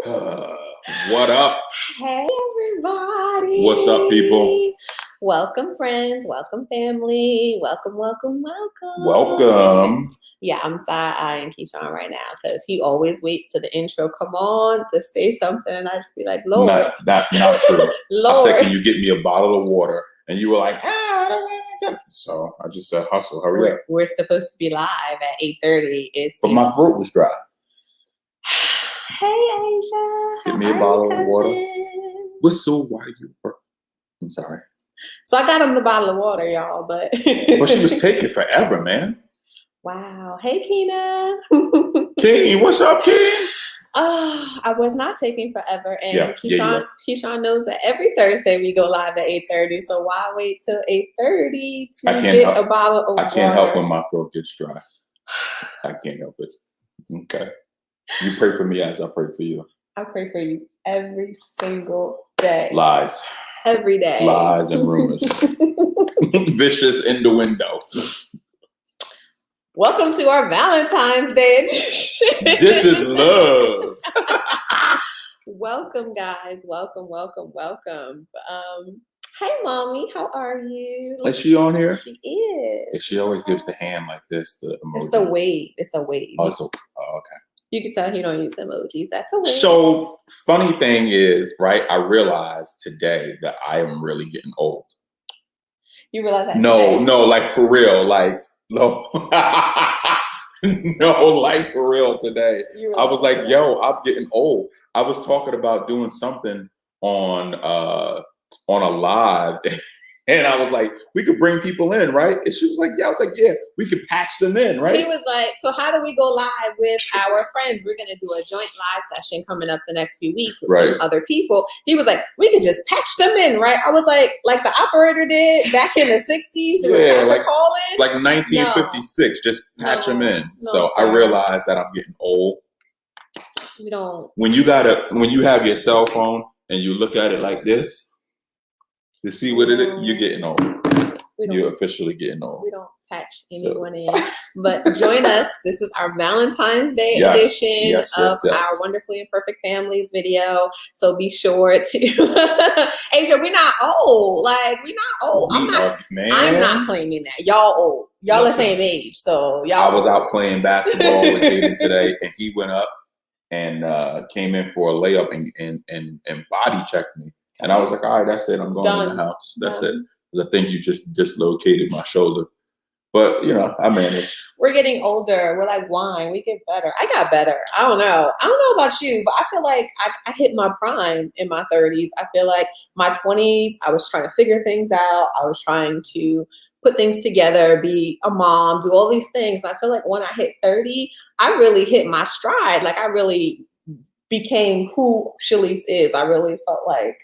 What up? Hey, everybody. What's up, people? Welcome, friends. Welcome, family. Welcome, welcome, welcome. Welcome. Yeah, I'm side-eyeing Keyshawn right now because he always waits to the intro. Come on to say something. And I just be like, Lord. Not true. Lord. I said, can you get me a bottle of water? And you were like, I don't want to get. So I just said, hustle, hurry up. We're supposed to be live at 8:30. But my throat was dry. Hey, Asia. Get me a bottle of water. Whistle while you work. I'm sorry. So I got him the bottle of water, y'all, but she was taking forever, man. Wow. Hey, Keena. Keen, what's up, Keen? I was not taking forever, and Yeah, Keyshawn knows that every Thursday we go live at 8:30. So why wait till 8:30 to get a bottle of water? I can't help when my throat gets dry. I can't help it. Okay. You pray for me as I pray for you. I pray for you every single day. Lies. Every day. Lies and rumors. Vicious innuendo. Welcome to our Valentine's Day edition. This is love. Welcome, guys. Welcome. Hey, Mommy. How are you? Is she on here? She is. She always gives the hand like this. The emoji. It's the wave. It's a wave. Oh, okay. You can tell he don't use emojis. That's a wave. So, funny thing is, right, I realized today that I am really getting old. You realize that? No, like for real. Like, no. No, like for real today. I was like, yo, I'm getting old. I was talking about doing something on a live. And I was like, we could bring people in, right? And she was like, yeah. I was like, yeah, we could patch them in, right? He was like, so how do we go live with our friends? We're going to do a joint live session coming up the next few weeks with some other people. He was like, we could just patch them in, right? I was like the operator did back in the 60s. Yeah, like 1956, just patch them in. So sir. I realized that I'm getting old. We don't. When you have your cell phone and you look at it like this, to see what it is, you're getting old. You're officially getting old. We don't patch anyone in. But join us. This is our Valentine's Day edition of our Wonderfully Imperfect Families video. So be sure to Asia, we're not old. We're not old. I'm not claiming that. Y'all old. Y'all the same age. So y'all I was out playing basketball with Jaden today, and he went up and came in for a layup and body checked me. And I was like, all right, that's it. I'm going in the house. That's it. I think you just dislocated my shoulder. But, I managed. We're getting older. We're like wine. We get better. I got better. I don't know about you, but I feel like I hit my prime in my 30s. I feel like my 20s, I was trying to figure things out. I was trying to put things together, be a mom, do all these things. I feel like when I hit 30, I really hit my stride. I really became who Shalise is. I really felt like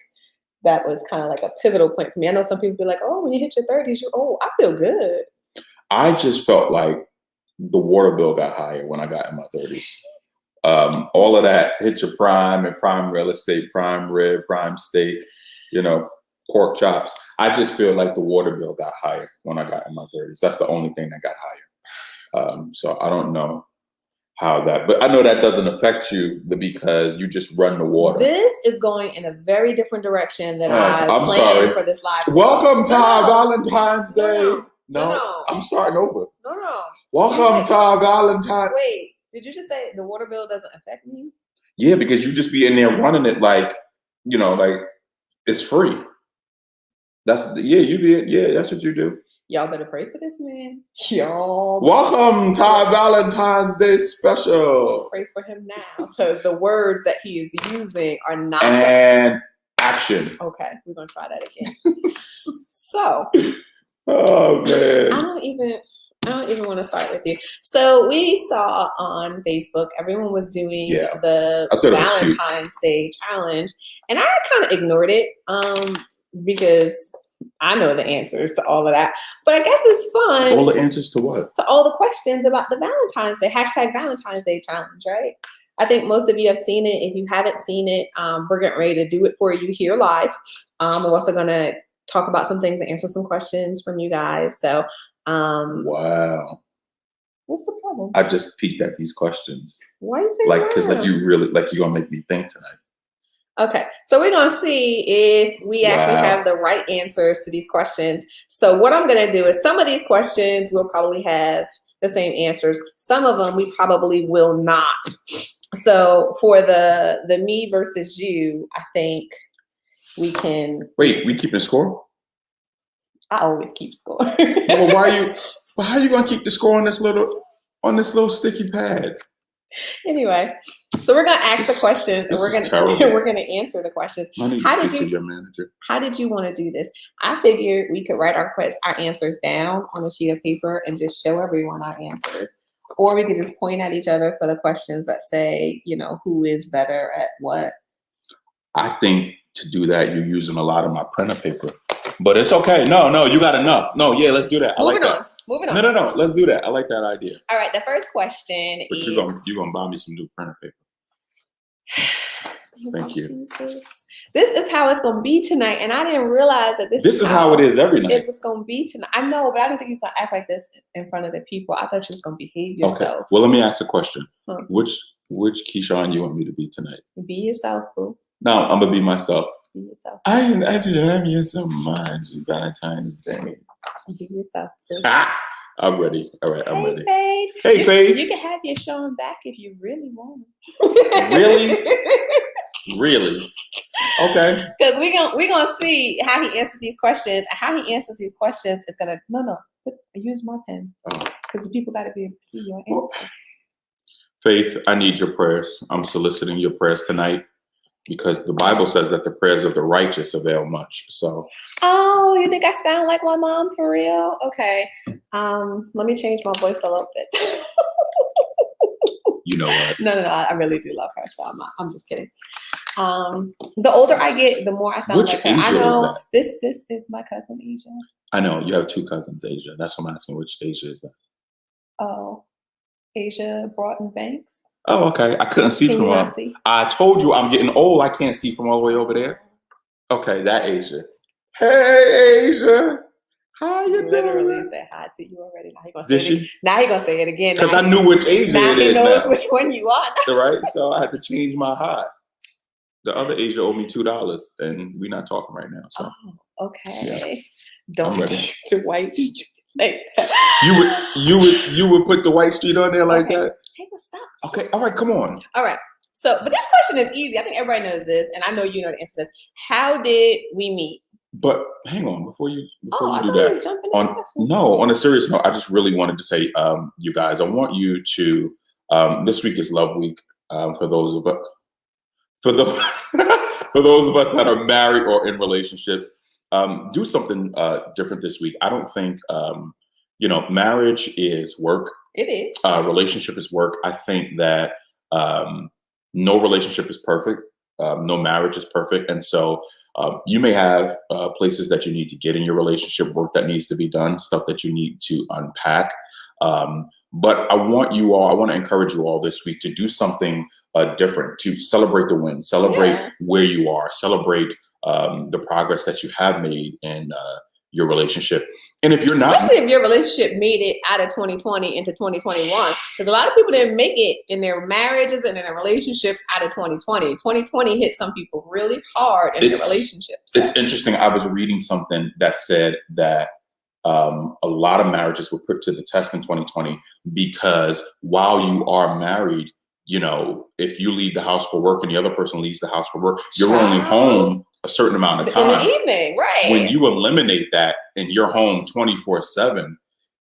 that was kind of like a pivotal point for me. I know some people be like, oh, when you hit your 30s, you're old. I feel good. I just felt like the water bill got higher when I got in my 30s. All of that hit your prime and prime real estate, prime rib, prime steak, pork chops. I just feel like the water bill got higher when I got in my 30s. That's the only thing that got higher. So I don't know how but I know that doesn't affect you because you just run the water. This is going in a very different direction than I planned for this live. Welcome to our Valentine's Day. No, I'm starting over. No. Welcome to our Valentine's. Wait, did you just say the water bill doesn't affect me? Yeah, because you just be in there running it like it's free. That's what you do. Y'all better pray for this man. Y'all. Welcome to our Valentine's Day special. Pray for him now because the words that he is using are not. And action. Okay, we're going to try that again. So. Oh, man. I don't even want to start with you. So we saw on Facebook, everyone was doing the Valentine's Day challenge. And I kind of ignored it because I know the answers to all of that. But I guess it's fun. All the answers to what? To all the questions about the Valentine's Day, #Valentine's Day challenge, right? I think most of you have seen it. If you haven't seen it, we're getting ready to do it for you here live. We're also going to talk about some things and answer some questions from you guys. So, wow. What's the problem? I just peeked at these questions. Why you say Like, because like rhyme? you really, like you're gonna make me think tonight. Okay, so we're gonna see if we actually Wow. have the right answers to these questions. So what I'm gonna do is some of these questions we'll probably have the same answers. Some of them we probably will not. So for the me versus you, I think we can. Wait, we keeping score? I always keep score. Well, how are you gonna keep the score on this little sticky pad? Anyway, so we're gonna ask the questions and This is terrible. we're gonna answer the questions. I need How to did speak to you- your manager. How did you want to do this? I figured we could write our answers down on a sheet of paper and just show everyone our answers. Or we could just point at each other for the questions that say, you know, who is better at what. I think to do that, you're using a lot of my printer paper. But it's okay. No, you got enough. No, yeah, let's do that. I like that. Moving on. No. Let's do that. I like that idea. All right, the first question But is... you're gonna buy me some new printer paper. Thank you. Jesus. This is how it's gonna be tonight, and I didn't realize that this is how it is every night. It was gonna be tonight. I know, but I didn't think you was gonna act like this in front of the people. I thought you was gonna behave yourself. Okay. Well, let me ask a question. Huh. Which Keyshawn you want me to be tonight? Be yourself, boo. No, I'm gonna be myself. Be yourself. I just love you so much, Valentine's Day. Be yourself. Boo. I'm ready. All right, I'm ready. Faith. Hey, Faith. You can have your Sean back if you really want. Really? Really? Okay. Because we're gonna see how he answers these questions. How he answers these questions is gonna use my pen because the people got to be able to see your answer. Faith, I need your prayers. I'm soliciting your prayers tonight because the Bible says that the prayers of the righteous avail much. So. Oh, you think I sound like my mom for real? Okay. Let me change my voice a little bit. You know what? No. I really do love her, so I'm just kidding. The older I get, the more I sound Which like her. Asia I know is this is my cousin Asia. I know you have two cousins, Asia. That's what I'm asking. Which Asia is that? Oh, Asia Broughton Banks. Oh, okay. I couldn't see Can from you her. not see? I told you I'm getting old. I can't see from all the way over there. Okay, that Asia. Hey, Asia. How you Literally doing? said hi to you already. Now he gonna Did say it. she? Now he gonna say it again. Because Now I knew which Asia now it he is knows now. which one you are. Right? So I had to change my hi. The other Asia owed me $2, and we're not talking right now. So Oh, okay. Yeah. Don't I'm ready. to white like that. you would put the white street on there like Okay. that? Hey, well, stop. Okay. All right. Come on. All right. So, but this question is easy. I think everybody knows this, and I know you know the answer to this. How did we meet? But hang on before you I do thought you that. was jumping in the question. On a serious note, I just really wanted to say, you guys, I want you to. This week is Love Week for those of us. For those of us that are married or in relationships, do something different this week. I don't think marriage is work. It is. Relationship is work. I think that no relationship is perfect. No marriage is perfect, and so you may have places that you need to get in your relationship, work that needs to be done, stuff that you need to unpack. But I want to encourage you all this week to do something different, to celebrate the win, celebrate where you are, celebrate the progress that you have made in your relationship. And if you're not, especially if your relationship made it out of 2020 into 2021, because a lot of people didn't make it in their marriages and in their relationships out of 2020. 2020 hit some people really hard in their relationships. It's interesting. I was reading something that said that a lot of marriages were put to the test in 2020 because while you are married, if you leave the house for work and the other person leaves the house for work, you're only home a certain amount of time. In the evening, right. When you eliminate that and you're home 24/7,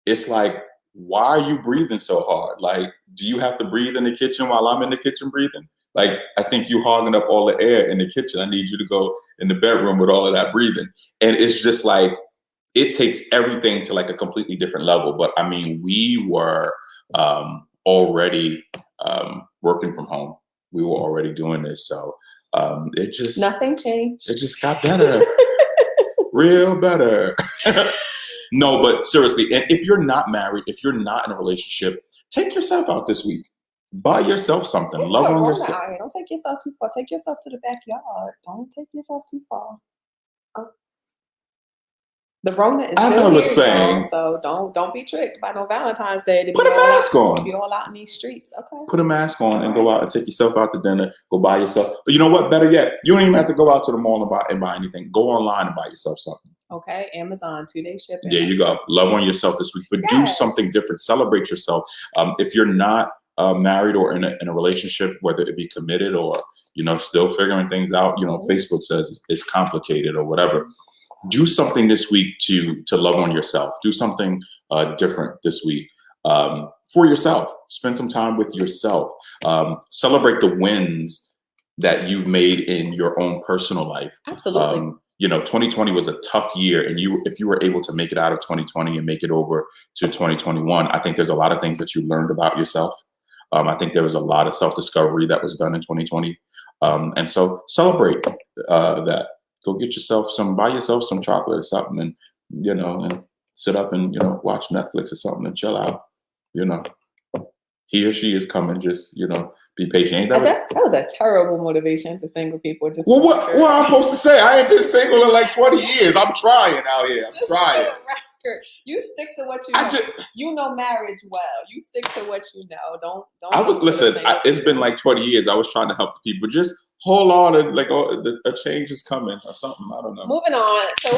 it's like, why are you breathing so hard? Like, do you have to breathe in the kitchen while I'm in the kitchen breathing? Like, I think you hogging up all the air in the kitchen. I need you to go in the bedroom with all of that breathing. And it's just like, it takes everything to like a completely different level. But I mean, we were already working from home. We were already doing this. So it just nothing changed. It just got better. Real better. No, but seriously, and if you're not married, if you're not in a relationship, take yourself out this week. Buy yourself something. It's Love on Corona yourself. out here. Don't take yourself too far. Take yourself to the backyard. Don't take yourself too far. The Rona is As still I was here, saying, y'all, so don't be tricked by no Valentine's Day to put be a all out, mask on. be all out in these streets. Okay. Put a mask on and go out and take yourself out to dinner. Go buy yourself. But you know what? Better yet, you don't even have to go out to the mall and buy anything. Go online and buy yourself something. Okay, Amazon 2-day shipping. There you go. Love on yourself this week, but do something different. Celebrate yourself. If you're not married or in a relationship, whether it be committed or still figuring things out, Facebook says it's complicated or whatever. Do something this week to love on yourself. Do something different this week for yourself. Spend some time with yourself. Celebrate the wins that you've made in your own personal life. Absolutely. 2020 was a tough year, and if you were able to make it out of 2020 and make it over to 2021, I think there's a lot of things that you learned about yourself. I think there was a lot of self-discovery that was done in 2020, and so celebrate that. Go get yourself buy yourself some chocolate or something, and and sit up and watch Netflix or something and chill out. He or she is coming. Just be patient. That was a terrible motivation to single people. Just what I'm supposed to say? I ain't been single in like 20 years. I'm trying out here. I'm trying. You stick to what you know. You know marriage well. You stick to what you know. Don't. It's been like 20 years. I was trying to help the people. Just hold on, and a change is coming or something. I don't know. Moving on. So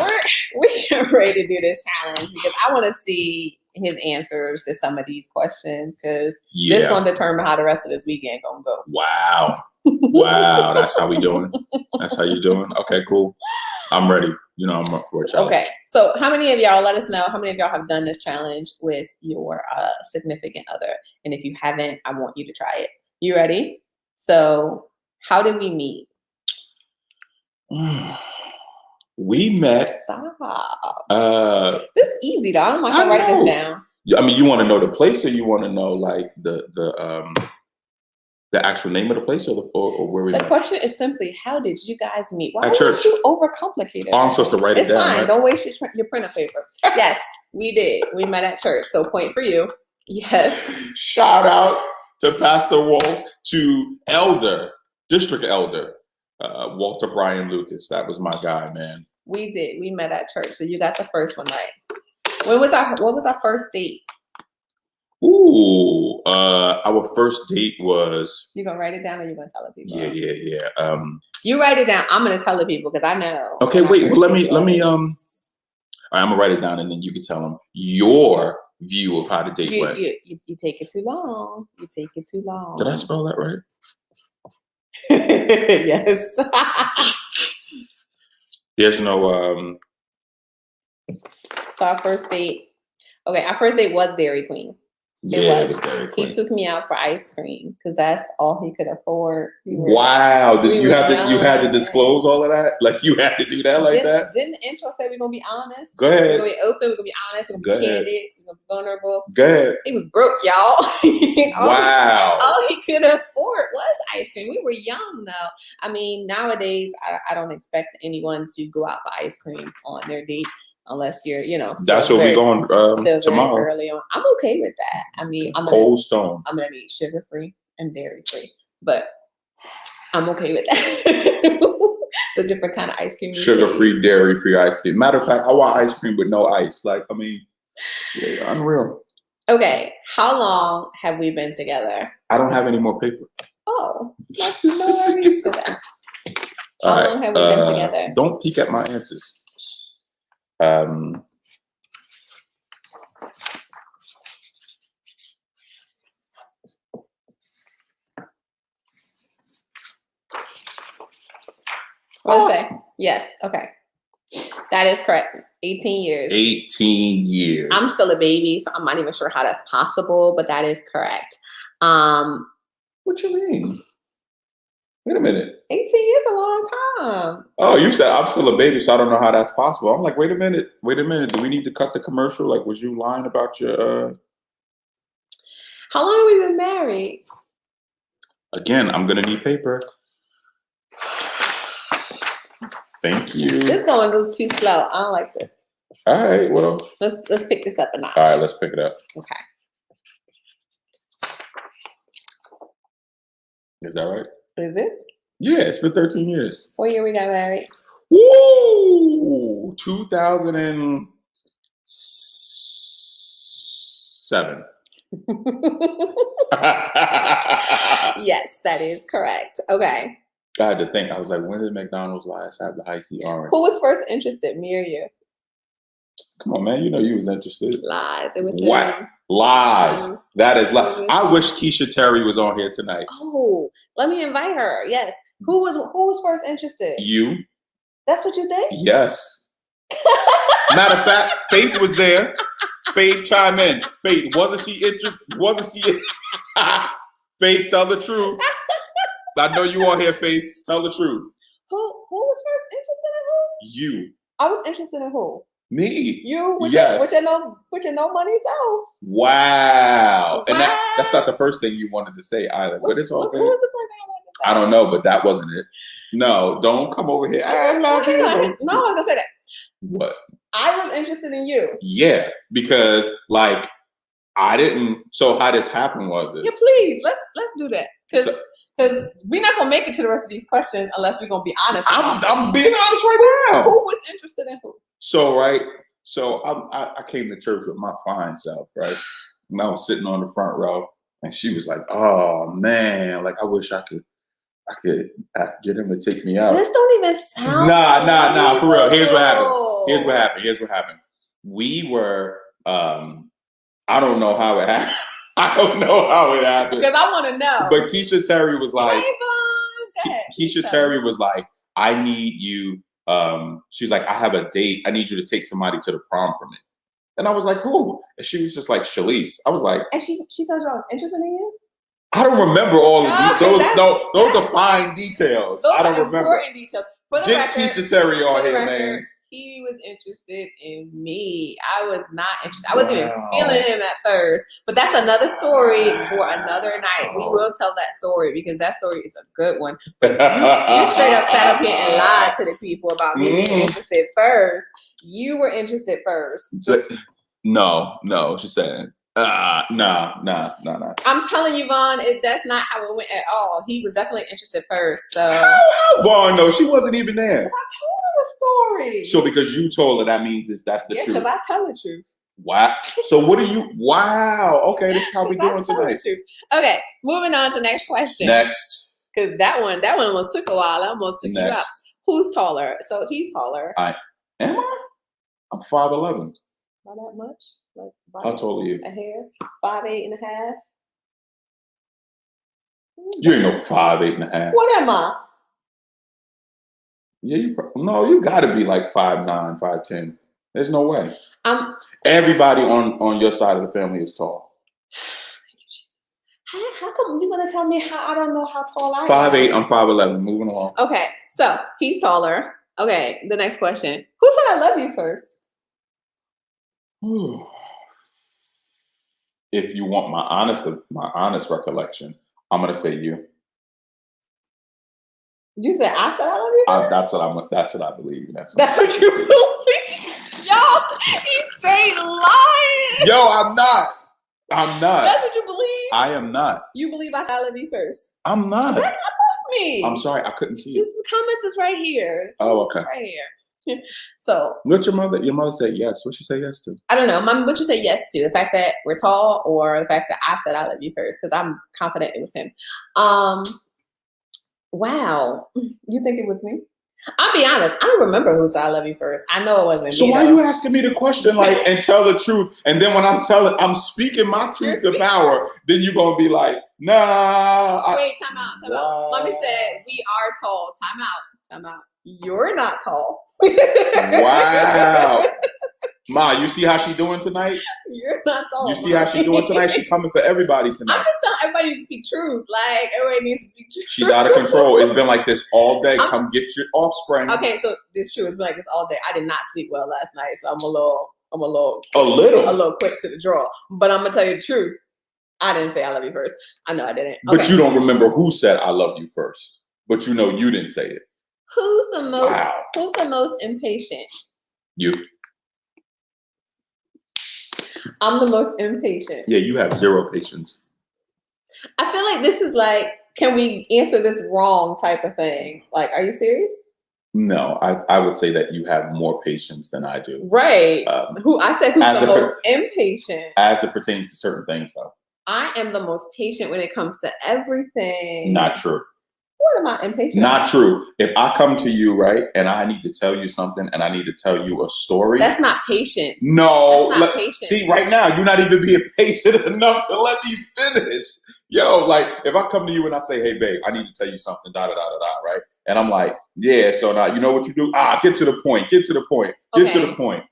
we're ready to do this challenge because I want to see his answers to some of these questions because this going to determine how the rest of this weekend gonna go. Wow. Wow, that's how we doing. That's how you doing. Okay, cool. I'm ready. I'm up for a challenge. Okay, so how many of y'all, let us know, how many of y'all have done this challenge with your significant other? And if you haven't, I want you to try it. You ready? So how did we meet? We met. Stop. This is easy though. I'm not gonna write this down. I mean, you want to know the place, or you want to know like the actual name of the place, or where we met? The question is simply, how did you guys meet? Why at church? You overcomplicate it? Oh, I'm supposed to write it down. It's fine. Right? Don't waste your printer paper. Yes, we did. We met at church. So point for you. Yes. Shout out to Pastor Walt, to District Elder Walter Brian Lucas. That was my guy, man. We did. We met at church. So you got the first one right. What was our first date? Ooh, our first date was. You gonna write it down, or you gonna tell the people? Yeah. You write it down. I'm gonna tell the people because I know. Okay, wait. Let me. All right, I'm gonna write it down, and then you can tell them your view of how the date went. You take it too long. You take it too long. Did I spell that right? Yes. There's no. So our first date. Okay, our first date was Dairy Queen. It was Dairy Queen. He took me out for ice cream because that's all he could afford. Wow! You had to disclose all of that? Like you had to do that like that? Didn't the intro say we're gonna be honest? Go ahead. We're gonna be open. We're gonna be honest. We're gonna be candid. We're gonna be vulnerable. Go ahead. He was broke, y'all. Wow! All he could afford was ice cream. We were young though. I mean, nowadays I don't expect anyone to go out for ice cream on their date. Unless you're, that's where we're going tomorrow. Early on, I'm okay with that. I mean, I'm gonna eat sugar free and dairy free, but I'm okay with that. The different kind of ice cream. Sugar free, dairy free ice cream. Matter of fact, I want ice cream with no ice. Unreal. Okay, how long have we been together? I don't have any more paper. Oh, no worries for that. How long have we been together? Don't peek at my answers. What'd I say? Yes. Okay. That is correct. 18 years. 18 years. I'm still a baby, so I'm not even sure how that's possible, but that is correct. What you mean? Wait a minute. 18 years is a long time. Oh, you said I'm still a baby, so I don't know how that's possible. I'm like, wait a minute. Do we need to cut the commercial? Like, was you lying about your How long have we been married? Again, I'm gonna need paper. Thank you. This is going a little too slow. I don't like this. All right, well. Let's pick this up a notch. All right, let's pick it up. Okay. Is that right? Is it? Yeah, it's been 13 years. What year we got married? Woo! 2000 and 7. Yes, that is correct. Okay. I had to think. I was like, when did McDonald's last have the icy orange? Who was first interested, me or you? Come on, man. You know you was interested. Lies. It was What? him. Lies. That is It lies. was- I wish Keisha Terry was on here tonight. Oh, let me invite her. Yes. Who was first interested? You? That's what you think? Yes. Matter of fact, Faith was there. Faith, chime in. Faith, wasn't she interested? Faith, tell the truth. I know you on here, Faith. Tell the truth. Who was first interested in who? You. I was interested in who? Me. You with Yes. your no money self. Wow. And Wow. that's not the first thing you wanted to say either. But it's all Who good. was the first thing I wanted to say? I don't know, but that wasn't it. No, don't come over here. I love you. No, I was gonna say that. What? I was interested in you. Yeah, because like I didn't. So how this happened was this. Yeah, please let's do that because So- we're not gonna make it to the rest of these questions unless we're gonna be honest. I'm being honest right now. Who was interested in who? So right, so I came to church with my fine self, right? And I was sitting on the front row, and she was like, "Oh man, like I wish I could get him to take me out." This don't even sound. Nah, for real. Here's what happened. believable. Here's what happened. We were, I don't know how it happened. I don't know how it happened. Because I want to know. But Keisha Terry was like, Hey, Vaughn, go ahead. Keisha Terry was like, I need you. She's like, I have a date. I need you to take somebody to the prom for me. And I was like, who? And she was just like, Shalice. I was like, And she told you I was interested in you? I don't remember all the Okay, details. Those are fine details. Those I don't are remember. important details. For the Get record, Keisha Terry on for the here, record, man. he was interested in me. I was not interested. I wasn't even Wow. feeling him at first. But that's another story for another night. We will tell that story because that story is a good one. You straight up sat up here and lied to the people about me being interested first. You were interested first. Just, No, she said, nah. I'm telling you, Vaughn, that's not how it went at all. He was definitely interested first. So How Vaughn though? She wasn't even there. I told her the story. So because you told her, that means that's the Yeah, truth. because I tell the truth. Wow. So what are you? Wow. Okay, this is how we 'Cause I doing tell the tonight. truth. Okay, moving on to the next question. Next. Because that one almost took a while. I almost took you out. Next. Who's taller? So he's taller. Am I? I'm 5'11". Not that much. Like How tall are you? a hair. 5'8.5". You ain't no 5'8.5". What am I? Yeah, you got to be like 5'9", 5'10". There's no way. I'm. Everybody on your side of the family is tall. How come you're gonna tell me how I don't know how tall I am? 5'8". I'm 5'11". Moving along. Okay, so he's taller. Okay, the next question. Who said I love you first? If you want my honest recollection, I'm gonna say you. You said I said I love you first? That's what I believe. That's what you believe? Yo, he's straight lying. Yo, I'm not. That's what you believe? I am not. You believe I said I love you first? I'm not. Back up off me. I'm sorry, I couldn't see This it. comments is right here. Oh, Comments is okay. right here. So What's your mother? Your mother said yes. What she say yes to? I don't know. Mom, what you say yes to? The fact that we're tall, or the fact that I said I love you first? Because I'm confident it was him. Wow. You think it was me? I'll be honest. I don't remember who said I love you first. I know it wasn't So me. why though. you asking me the question and tell the truth, and then when I'm speaking my truth to power, then you gonna be like, nah. Wait, time out. Wow. Mommy said we are tall. Time out. You're not tall. Wow. Ma, you see how she doing tonight? You're not tall. You see how she doing tonight? She coming for everybody I'm tonight. just telling everybody to speak truth. Like everybody needs to speak truth. She's out of control. It's been like this all day. Come get your offspring. Okay, so it's true. It's been like this all day. I did not sleep well last night, so I'm a little quick to the draw. But I'm gonna tell you the truth. I didn't say I love you first. I know I didn't. Okay. But you don't remember who said I love you first. But you know you didn't say it. Who's the most? Wow. Who's the most impatient? You. I'm the most impatient. Yeah, you have zero patience. I feel like this is like, can we answer this wrong type of thing? Like, are you serious? No, I would say that you have more patience than I do. Right. Who's As the a most impatient? as it pertains to certain things, though. I am the most patient when it comes to everything. Not true. What am I impatient Not about? true. If I come to you, right, and I need to tell you something and I need to tell you a story. That's not patience. No. That's not patience. See, right now, you're not even being patient enough to let me finish. Yo, like, if I come to you and I say, hey, babe, I need to tell you something, right? And I'm like, yeah, so now, you know what you do? Get to the point. Get to the point. Get to the point.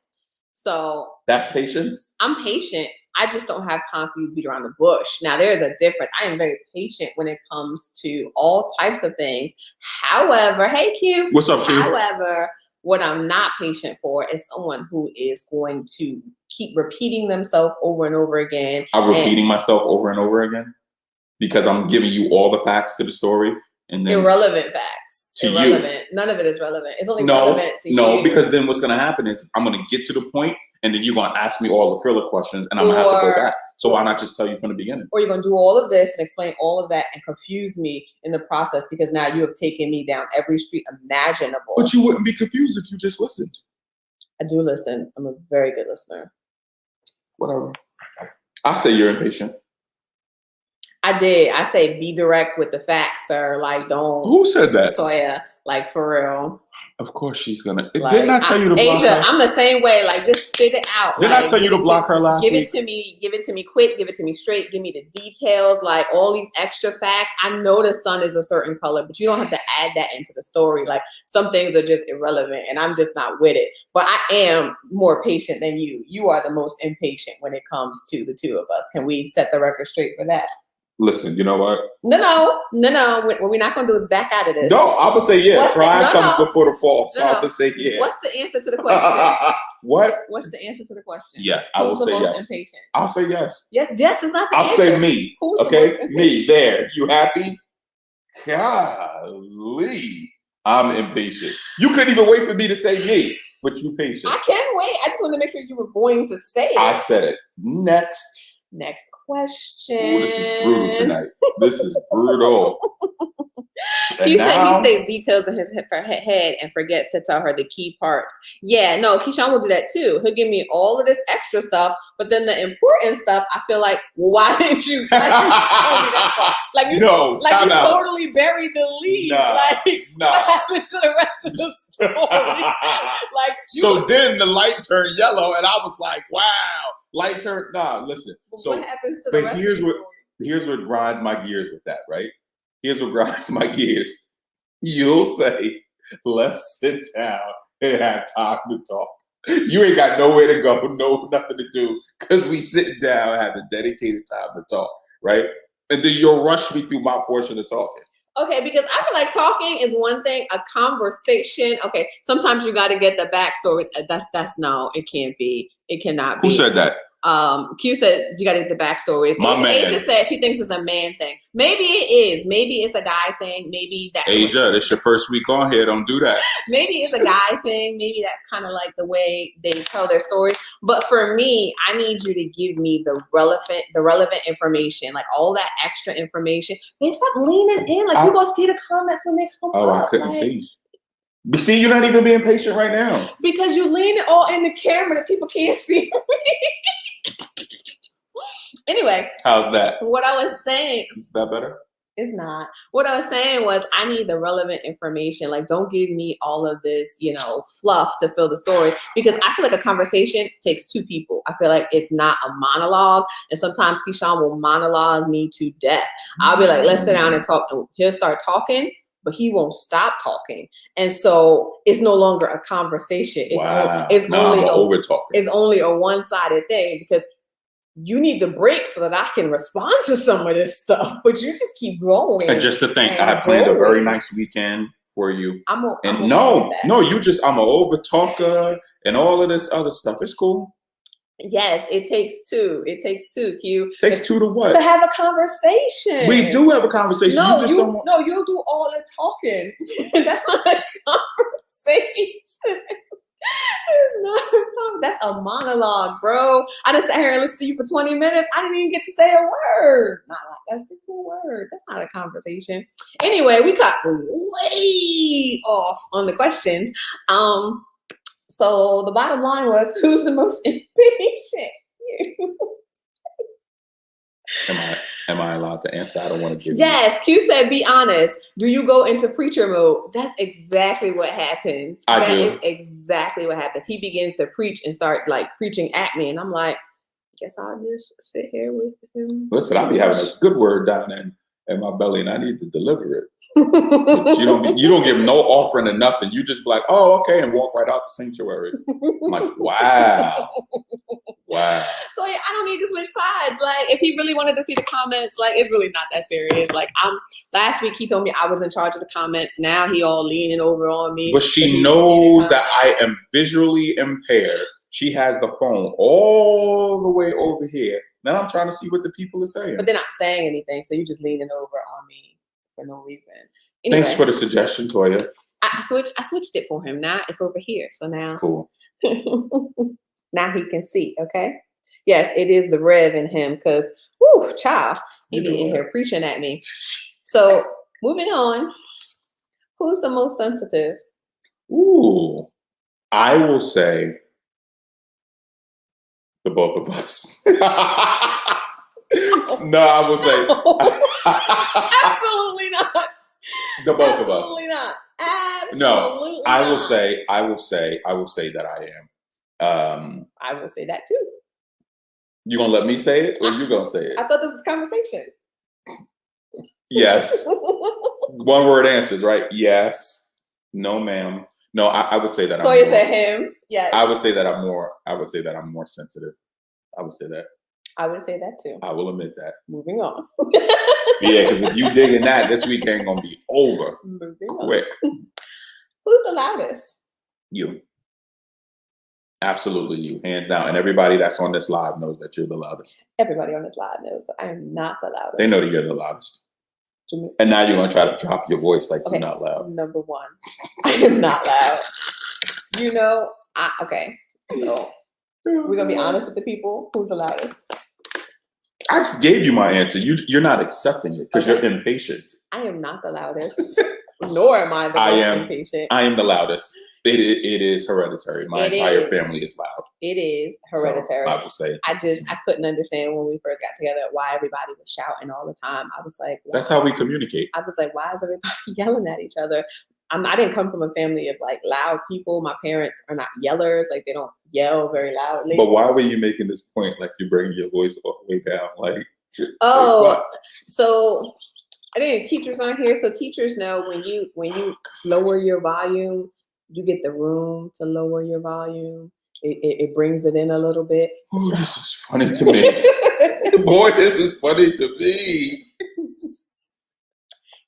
So that's patience? I'm patient. I just don't have time for you to beat around the bush. Now, there's a difference. I am very patient when it comes to all types of things. However, hey, Q. What's up, Q? However, what I'm not patient for is someone who is going to keep repeating themselves over and over again. I'm repeating myself over and over again? Because I'm giving you all the facts to the story? And then irrelevant facts. Irrelevant. You. None of it is relevant. It's only relevant to you. No, because then what's going to happen is I'm going to get to the point, and then you're going to ask me all the filler questions, and I'm going to have to go back. So why not just tell you from the beginning? Or you're going to do all of this and explain all of that and confuse me in the process because now you have taken me down every street imaginable. But you wouldn't be confused if you just listened. I do listen. I'm a very good listener. Whatever. I say you're impatient. I did. I say be direct with the facts, sir. Like, don't. Who said that? Toya. Like, for real. Of course she's gonna. Like, didn't I tell you to block Asia, her? I'm the same way. Like, just spit it out. Didn't I tell you to block her last week? Give it to me. Give it to me quick. Give it to me straight. Give me the details. Like, all these extra facts. I know the sun is a certain color, but you don't have to add that into the story. Like, some things are just irrelevant, and I'm just not with it. But I am more patient than you. You are the most impatient when it comes to the two of us. Can we set the record straight for that? Listen, you know what? No. What we're not gonna do is back out of this. No, I'm gonna say yeah. Pride comes before the fall, so I'm gonna say yeah. What's the answer to the question? What? What's the answer to the question? Yes, I will say yes. Who's the most impatient? I'll say yes. Yes is not the answer. I'll say me. Who's okay, me. There. You happy? Golly, I'm impatient. You couldn't even wait for me to say me, but you patient. I can't wait. I just wanted to make sure you were going to say it. I said it. Next question. Ooh, this is brutal tonight. This is brutal. He said he stays details in his head and forgets to tell her the key parts. Yeah, no, Keyshawn will do that too. He'll give me all of this extra stuff, but then the important stuff, I feel like, why didn't you tell me that part? Like you, totally buried the lead. What happened to the rest of the story? Then the light turned yellow, and I was like, wow. Light turned. Nah, listen. What happens to the rest of the story? Here's what grinds my gears with that, right? Here's what grinds my gears. You'll say, let's sit down and have time to talk. You ain't got nowhere to go, nothing to do, because we sitting down having dedicated time to talk, right? And then you'll rush me through my portion of talking. Okay, because I feel like talking is one thing, a conversation. Okay, sometimes you got to get the backstories. That's no, it can't be. It cannot be. Who said that? Q said you got to get the backstories. Asia said she thinks it's a man thing. Maybe it is. Maybe it's a guy thing. Maybe that's Asia. This your first week on here. Don't do that. Maybe it's a guy thing. Maybe that's kind of like the way they tell their stories. But for me, I need you to give me the relevant information, like all that extra information. They stop leaning in. Like you gonna see the comments when they come up. Oh, I couldn't see. But see, you're not even being patient right now. Because you lean it all in the camera that people can't see. Anyway. How's that? What I was saying. Is that better? It's not. What I was saying was I need the relevant information. Like, don't give me all of this, fluff to fill the story. Because I feel like a conversation takes two people. I feel like it's not a monologue. And sometimes Keyshawn will monologue me to death. I'll be like, let's sit down and talk. And he'll start talking, but he won't stop talking. And so it's no longer a conversation. It's only a one-sided thing because you need to break so that I can respond to some of this stuff, but you just keep going. And just to think, I planned a very nice weekend for you. I'm an over talker and all of this other stuff. It's cool. Yes, it takes two. It takes two, Q. Takes two to what? To have a conversation. We do have a conversation. No, you do all the talking. That's not a conversation. It's not a problem. That's a monologue, bro. I just sat here and listened to you for 20 minutes. I didn't even get to say a word. Not like a single word. That's not a conversation. Anyway, we got way off on the questions. So the bottom line was, who's the most impatient? Am I allowed to answer? I don't want to give Yes, Q said, be honest. Do you go into preacher mode? That's exactly what happens. I That do. is exactly what happens. He begins to preach and start like preaching at me. And I'm like, guess I'll just sit here with him. Listen, I'll be having a good word down in my belly, and I need to deliver it. But you don't give no offering or nothing. You just be like, oh, okay, and walk right out the sanctuary. I'm like, wow. So yeah, I don't need to switch sides. Like, if he really wanted to see the comments, like, it's really not that serious. Like, last week he told me I was in charge of the comments. Now he all leaning over on me. But she knows that I am visually impaired. She has the phone all the way over here. Then I'm trying to see what the people are saying. But they're not saying anything, so you're just leaning over on me for no reason. Anyway, thanks for the suggestion, Toya. I switched it for him. Now it's over here. So now, cool. Now he can see. Okay. Yes, it is the Rev in him, because, whoo, child, he be in here preaching at me. So moving on, who's the most sensitive? Ooh, I will say the both of us. No, I will say absolutely not. The both of us. Absolutely not. Absolutely No, I not. will say that I am. I will say that too. You gonna let me say it, or you gonna say it? I thought this was conversation. Yes. One word answers, right? Yes. No, ma'am. No, I would say that. So you said him. Yes. I would say that I'm more sensitive. I would say that. I would say that too. I will admit that. Moving on. Yeah, because if you digging that, this week ain't gonna be over. Moving quick. On. Who's the loudest? You. Absolutely you, hands down. And everybody that's on this live knows that you're the loudest. Everybody on this live knows I am not the loudest. They know that you're the loudest. And now you're going to try to drop your voice like you're not loud. Number one, I am not loud. You know, okay. So we're going to be honest with the people. Who's the loudest? I just gave you my answer. You're not accepting it because you're impatient. I am not the loudest. Nor am I the most impatient. I am the loudest. It is hereditary. My entire family is loud. It is hereditary. So I would say. I couldn't understand when we first got together why everybody was shouting all the time. I was like, that's how we communicate. I was like, why is everybody yelling at each other? I didn't come from a family of like loud people. My parents are not yellers. Like, they don't yell very loudly. But why were you making this point? Like, you're bringing your voice all the way down. So I think teachers aren't here. So teachers know when you lower your volume, you get the room to lower your volume. It brings it in a little bit. Oh, this is funny to me. Boy, this is funny to me.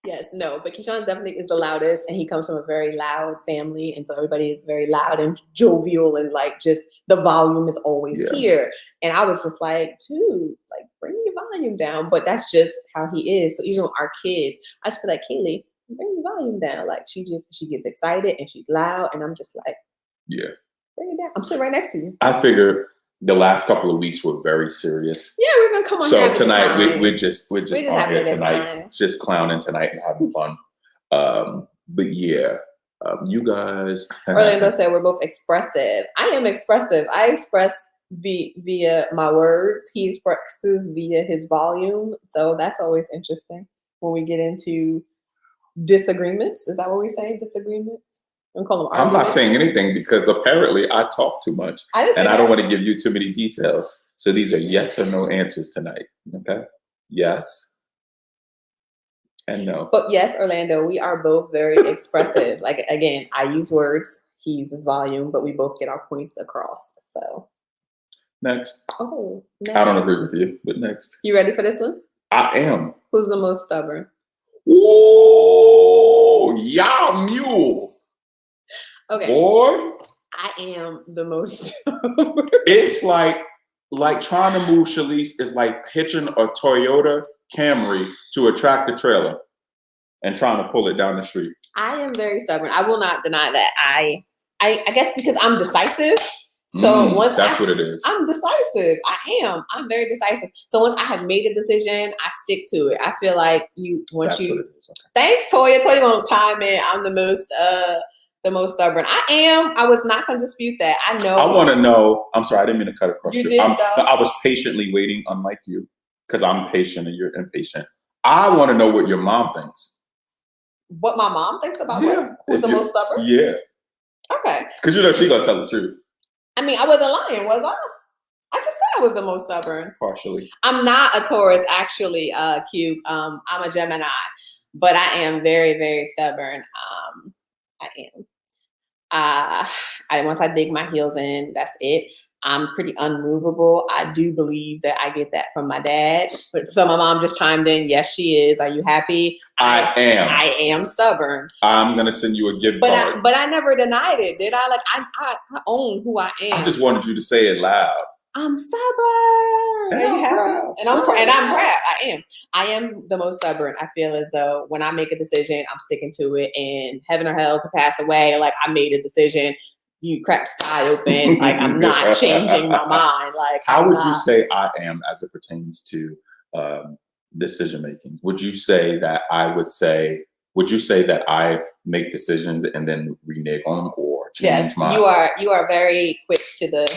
Yes, no, but Keyshawn definitely is the loudest, and he comes from a very loud family, and so everybody is very loud and jovial, and like just the volume is always here. And I was just like, dude, like, bring your volume down. But that's just how he is. So even with our kids, I just feel like, Kaylee, bring the volume down. Like, she gets excited and she's loud, and I'm just like, yeah, bring it down. I'm sitting right next to you. I figure the last couple of weeks were very serious. Yeah, we're gonna come on. So tonight we're just on here tonight, just clowning tonight and having fun. But yeah, you guys. Orlando said we're both expressive. I am expressive. I express via my words. He expresses via his volume. So that's always interesting when we get into disagreements. Is that what we say? Disagreements? I'm not saying anything because apparently I talk too much. I don't want to give you too many details. So these are yes or no answers tonight. Okay? Yes and no. But yes, Orlando, we are both very expressive. Like, again, I use words, he uses volume, but we both get our points across. So next. Oh, next. I don't agree with you, but next. You ready for this one? I am. Who's the most stubborn? Ooh, y'all mule. Okay. Boy, I am the most. It's like trying to move Shalice is like hitching a Toyota Camry to a tractor trailer and trying to pull it down the street. I am very stubborn. I will not deny that. I I guess because I'm decisive. So once that's what it is. I'm decisive. I am. I'm very decisive. So once I have made a decision, I stick to it. I feel like That's what it is. Okay. Thanks, Toya. Toya gonna chime in. I'm the most stubborn. I am. I was not gonna dispute that. I know. I want to know. I'm sorry, I didn't mean to cut across you. You did, I was patiently waiting, unlike you, because I'm patient and you're impatient. I want to know what your mom thinks. What my mom thinks about who's the most stubborn? Yeah. Okay. Because she gonna tell the truth. I mean, I wasn't lying, was I? I just said I was the most stubborn. Partially. I'm not a Taurus, actually, Q. I'm a Gemini, but I am very, very stubborn. I am. Once I dig my heels in, that's it. I'm pretty unmovable. I do believe that I get that from my dad. So my mom just chimed in. Yes, she is. Are you happy? I am. I am stubborn. I'm gonna send you a gift card. But I never denied it, did I? Like I own who I am. I just wanted you to say it loud. I'm stubborn. And I'm proud. And I'm proud. I am the most stubborn. I feel as though when I make a decision, I'm sticking to it, and heaven or hell could pass away. Like I made a decision. You crack the sky open. Like I'm not changing my mind. Like how would you say I am as it pertains to decision making? Would you say that would you say that I make decisions and then renege on them or change my? You are very quick to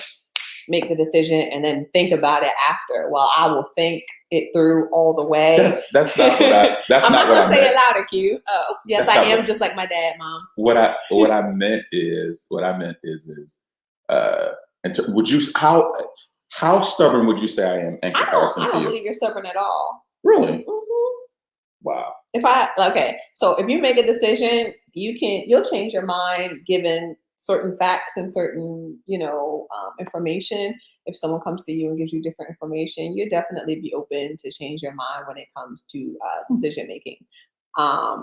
make the decision and then think about it after. Well, I will think it through all the way. That's not what I. That's I'm not not what I gonna say meant. it louder, Q. Oh, yes, I am just like my dad, Mom. What I meant is would you how stubborn would you say I am in comparison to you? I don't believe you're stubborn at all. Really? Mm-hmm. Wow. So if you make a decision, you'll change your mind given certain facts and certain, information. If someone comes to you and gives you different information, you'll definitely be open to change your mind when it comes to decision making.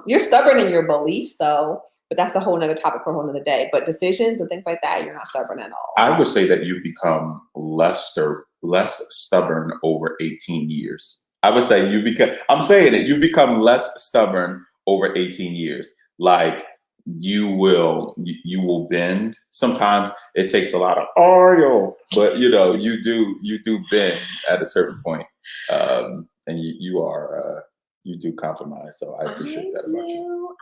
You're stubborn in your beliefs, though, but that's a whole nother topic for a whole nother day. But decisions and things like that, you're not stubborn at all. I would say that you've become less stubborn over 18 years. I would say you've become less stubborn over 18 years. Like you will bend. Sometimes it takes a lot of oil, but you do bend at a certain point. And you do compromise. So I appreciate that about you.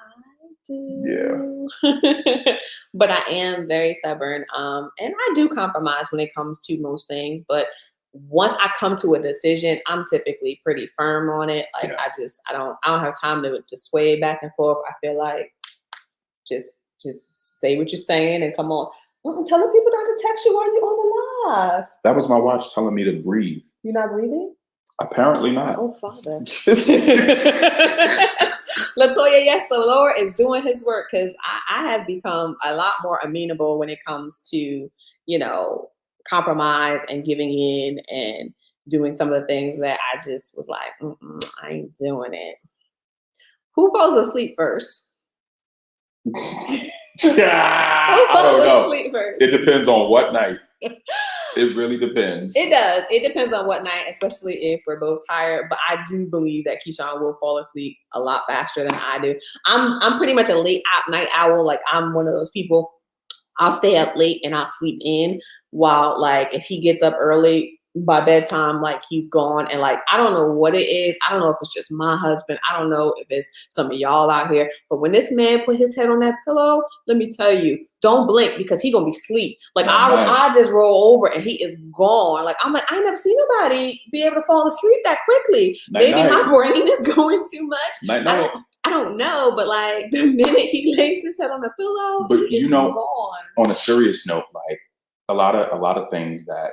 Yeah. But I am very stubborn. And I do compromise when it comes to most things, but once I come to a decision, I'm typically pretty firm on it. Like I don't have time to sway back and forth. I feel like just say what you're saying and come on. Telling people not to text you while you're on the live. That was my watch telling me to breathe. You're not breathing? Apparently not. Oh, Father. Latoya, yes, the Lord is doing his work because I have become a lot more amenable when it comes to, compromise and giving in and doing some of the things that I just was like, I ain't doing it. Who falls asleep first? I don't know. It depends on what night. It really depends. It does. It depends on what night, especially if we're both tired. But I do believe that Keyshawn will fall asleep a lot faster than I do. I'm pretty much a late night owl. Like I'm one of those people. I'll stay up late and I'll sleep in while like if he gets up early by bedtime, like he's gone. And like, I don't know what it is. I don't know if it's just my husband. I don't know if it's some of y'all out here. But when this man put his head on that pillow, let me tell you, don't blink because he gonna be asleep. Like I just roll over and he is gone. Like I'm like, I never seen nobody be able to fall asleep that quickly. Maybe my brain is going too much. I don't know, but like the minute he lays his head on the pillow, but he is gone. On a serious note, like a lot of things that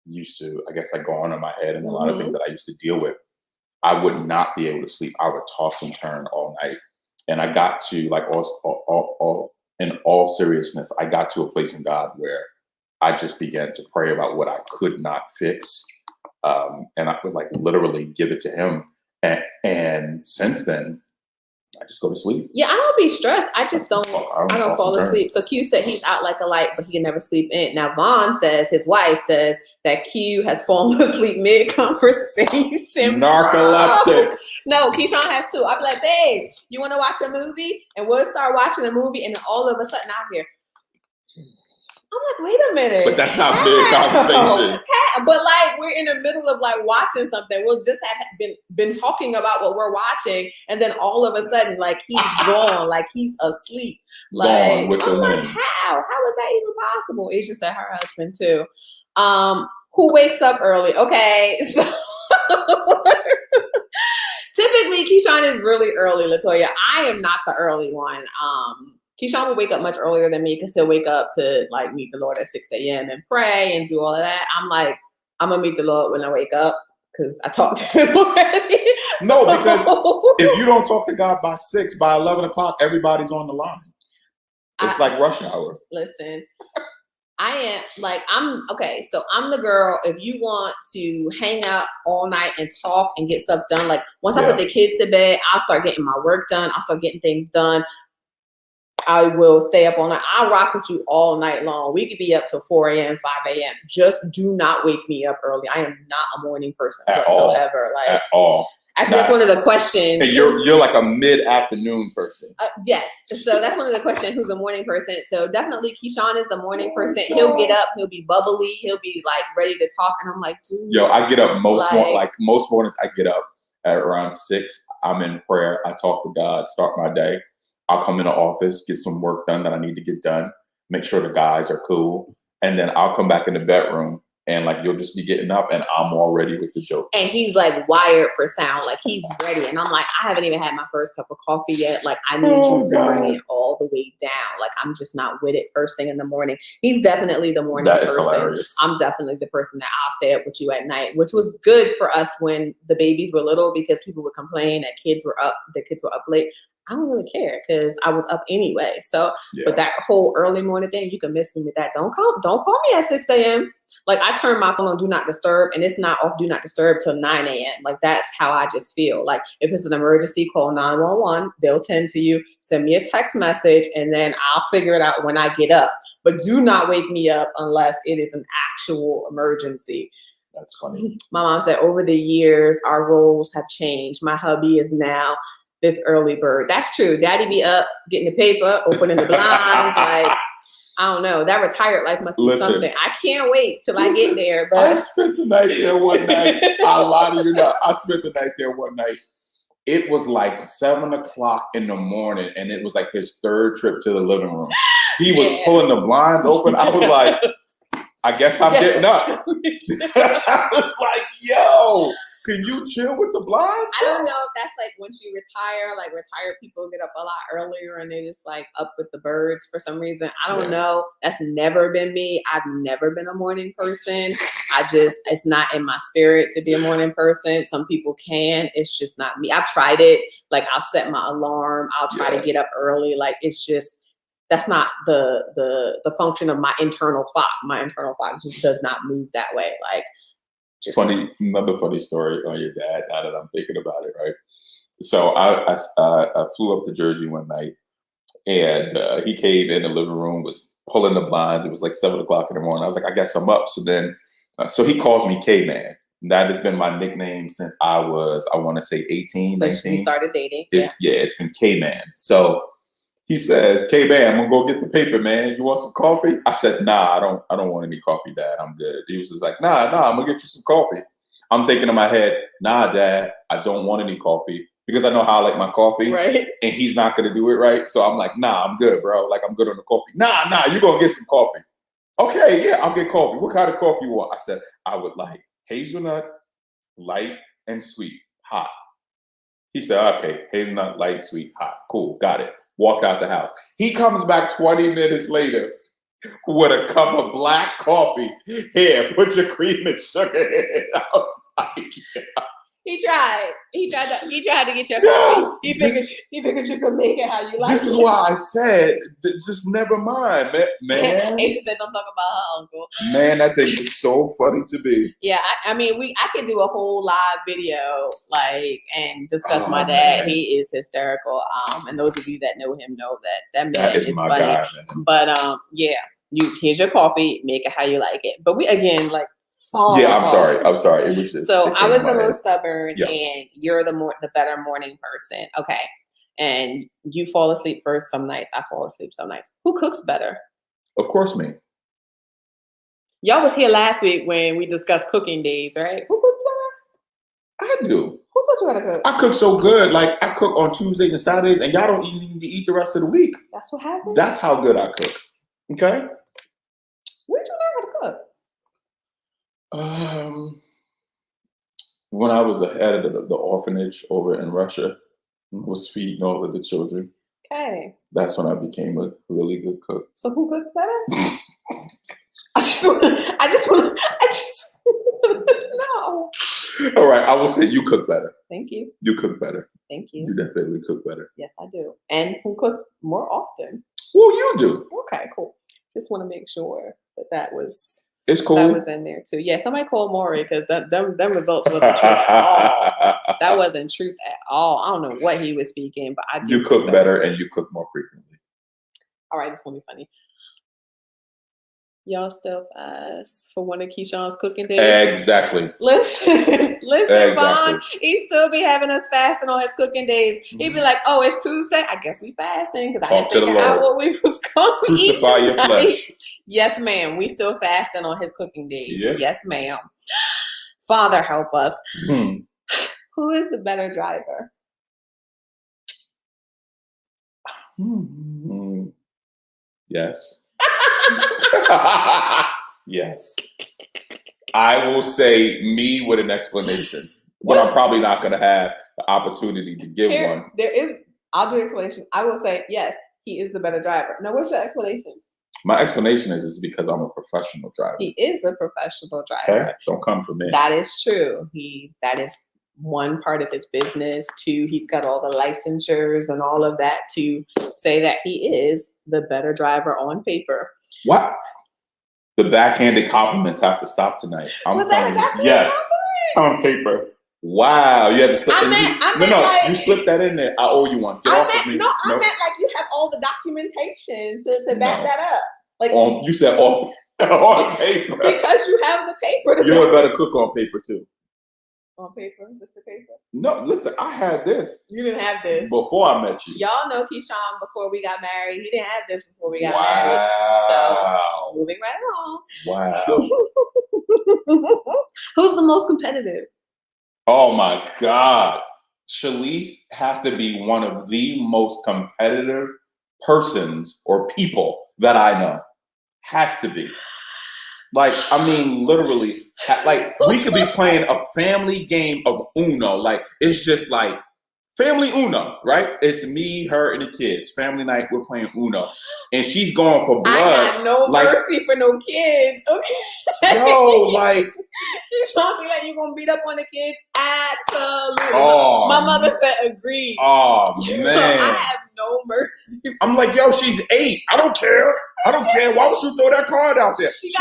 used to, I guess, like go on in my head, and a lot of things that I used to deal with, I would not be able to sleep. I would toss and turn all night, and I got to like in all seriousness, I got to a place in God where I just began to pray about what I could not fix, and I would like literally give it to Him. And since then, I just go to sleep. Yeah, I don't be stressed. I just don't fall asleep. So Q said he's out like a light, but he can never sleep in. Now Vaughn says, his wife says that Q has fallen asleep mid-conversation. Narcoleptic. No, Keyshawn has too. I'll be like, babe, you want to watch a movie? And we'll start watching a movie, and then all of a sudden I hear, I'm like, wait a minute. But that's not big conversation. But like we're in the middle of like watching something. We'll just have been talking about what we're watching, and then all of a sudden, like he's gone, like he's asleep. Gone with the I'm like, wind. how? How is that even possible? Asia said her husband too. Who wakes up early? Okay, so typically Keyshawn is really early, Latoya. I am not the early one. Keyshawn will wake up much earlier than me because he'll wake up to like meet the Lord at 6 a.m. and pray and do all of that. I'm like, I'm gonna meet the Lord when I wake up because I talked to him already. No, because if you don't talk to God by 6, by 11 o'clock, everybody's on the line. It's like rush hour. Listen, I am like, okay, so I'm the girl. If you want to hang out all night and talk and get stuff done, like once I put the kids to bed, I'll start getting my work done. I'll start getting things done. I will stay up all night. I'll rock with you all night long. We could be up till 4 a.m., 5 a.m. Just do not wake me up early. I am not a morning person whatsoever. Like at all. Actually, that's one of the questions. And you're like a mid-afternoon person. Yes. So that's one of the questions. Who's a morning person? So definitely Keyshawn is the morning person. He'll get up. He'll be bubbly. He'll be like ready to talk. And I'm like, dude. Yo, I get up most mornings. I get up at around 6. I'm in prayer. I talk to God. Start my day. I'll come in the office, get some work done that I need to get done. Make sure the guys are cool, and then I'll come back in the bedroom. And like you'll just be getting up, and I'm all ready with the jokes. And he's like wired for sound, like he's ready. And I'm like, I haven't even had my first cup of coffee yet. Like I need you to bring it all the way down. Like I'm just not with it first thing in the morning. He's definitely the morning person. That is hilarious. I'm definitely the person that I'll stay up with you at night, which was good for us when the babies were little because people would complain that the kids were up late. I don't really care because I was up anyway. So, but that whole early morning thing, you can miss me with that. Don't call me at 6 a.m. Like I turn my phone on do not disturb and it's not off do not disturb till 9 a.m. Like that's how I just feel. Like if it's an emergency, call 911. They'll tend to you, send me a text message, and then I'll figure it out when I get up. But do not wake me up unless it is an actual emergency. That's funny. My mom said over the years, our roles have changed. My hubby is now this early bird. That's true. Daddy be up, getting the paper, opening the blinds. Like, I don't know. That retired life must be something. I can't wait till I get there. But I spent the night there one night. I lie to you not. I spent the night there one night. It was like 7 o'clock in the morning, and it was like his third trip to the living room. He was pulling the blinds open. I was like, I guess I'm getting up. I was like, yo. Can you chill with the blinds? I don't know if that's like once you retire, like retired people get up a lot earlier and they just like up with the birds for some reason. I don't know. That's never been me. I've never been a morning person. It's not in my spirit to be a morning person. Some people can. It's just not me. I've tried it. Like I'll set my alarm. I'll try to get up early. Like it's just, that's not the function of my internal clock. My internal clock just does not move that way. Like, another funny story on your dad. Now that I'm thinking about it, right? So I flew up to Jersey one night, and he came in the living room, was pulling the blinds. It was like 7 o'clock in the morning. I was like, I guess I'm up. So then, so he calls me K-Man. That has been my nickname since I was, I want to say 18, so 19. We started dating. It's been K-Man. So he says, K-Man, I'm gonna go get the paper, man. You want some coffee? I said, nah, I don't want any coffee, Dad. I'm good. He was just like, nah, I'm gonna get you some coffee. I'm thinking in my head, nah, Dad, I don't want any coffee because I know how I like my coffee. Right. And he's not gonna do it right. So I'm like, nah, I'm good, bro. Like I'm good on the coffee. Nah, you're gonna get some coffee. Okay, yeah, I'll get coffee. What kind of coffee you want? I said, I would like hazelnut, light, and sweet, hot. He said, okay, hazelnut, light, sweet, hot. Cool, got it. Walk out the house. He comes back 20 minutes later with a cup of black coffee. Here, put your cream and sugar in it. I was like, He tried to get your coffee. He figured you could make it how you like it. This is why I said, just never mind, man. Asia said, don't talk about her uncle. Man, that thing is so funny to me. Yeah, I mean, I could do a whole live video, like, and discuss my dad. Man. He is hysterical. And those of you that know him know that man is my funny. guy, man. But here's your coffee. Make it how you like it. But we again like. I'm sorry. It was just, so I was the most stubborn, and you're the better morning person. Okay, and you fall asleep first some nights. I fall asleep some nights. Who cooks better? Of course, me. Y'all was here last week when we discussed cooking days, right? Who cooks better? I do. Who taught you how to cook? I cook so good. Like, I cook on Tuesdays and Saturdays, and y'all don't even need to eat the rest of the week. That's what happens. That's how good I cook. Okay? Where'd you learn how to cook? When I was head of the orphanage over in Russia, was feeding all of the children. Okay. That's when I became a really good cook. So who cooks better? I just want no. All right, I will say you cook better. Thank you. You cook better. Thank you. You definitely cook better. Yes, I do. And who cooks more often? Well, you do. Okay, cool. Just want to make sure that was It's cool. that was in there too. Yeah, somebody called Maury because them results wasn't true at all. That wasn't truth at all. I don't know what he was speaking, but I do. You cook better and you cook more frequently. All right, it's gonna be funny. Y'all still fast for one of Keyshawn's cooking days? Exactly. Listen, Exactly. Vaughn, he still be having us fasting on his cooking days. He'd be like, "Oh, it's Tuesday. I guess we fasting because I Talk didn't to the figure out Lord. what we was going to eat Crucify your tonight." flesh. Yes, ma'am. We still fasting on his cooking days. Yep. Yes, ma'am. Father, help us. Hmm. Who is the better driver? Hmm. Yes. Yes. I will say me with an explanation, but I'm probably not going to have the opportunity to give one. There is. I'll do an explanation. I will say yes. He is the better driver. Now, what's your explanation? My explanation is because I'm a professional driver. He is a professional driver. Okay, don't come for me. That is true. That is one part of his business. Two, he's got all the licensures and all of that to say that he is the better driver on paper. What? The backhanded compliments have to stop tonight. Was that a backhanded yes, on paper. Wow, you had to slip. I meant like, you slipped that in there. I owe you one. Get off of me. I meant like you have all the documentation to back that up. Like you said on paper because you have the paper. You're a better cook on paper too. On paper, Mr. Paper. No, listen, I had this. You didn't have this before I met you. Y'all know Keyshawn before we got married. He didn't have this before we got married. So moving right along. Wow. Who's the most competitive? Oh my God. Shalise has to be one of the most competitive persons or people that I know. Has to be. Like, I mean, literally, like, we could be playing a family game of Uno. Like, it's just like family Uno, right? It's me, her, and the kids. Family night, we're playing Uno. And she's going for blood. I got no mercy for no kids. Okay. Yo, like. You talking like you're going to beat up on the kids? Absolutely. Oh, my mother said agreed. Oh, man. I have no mercy. I'm like, yo, she's 8. I don't care. Why would you throw that card out there? She's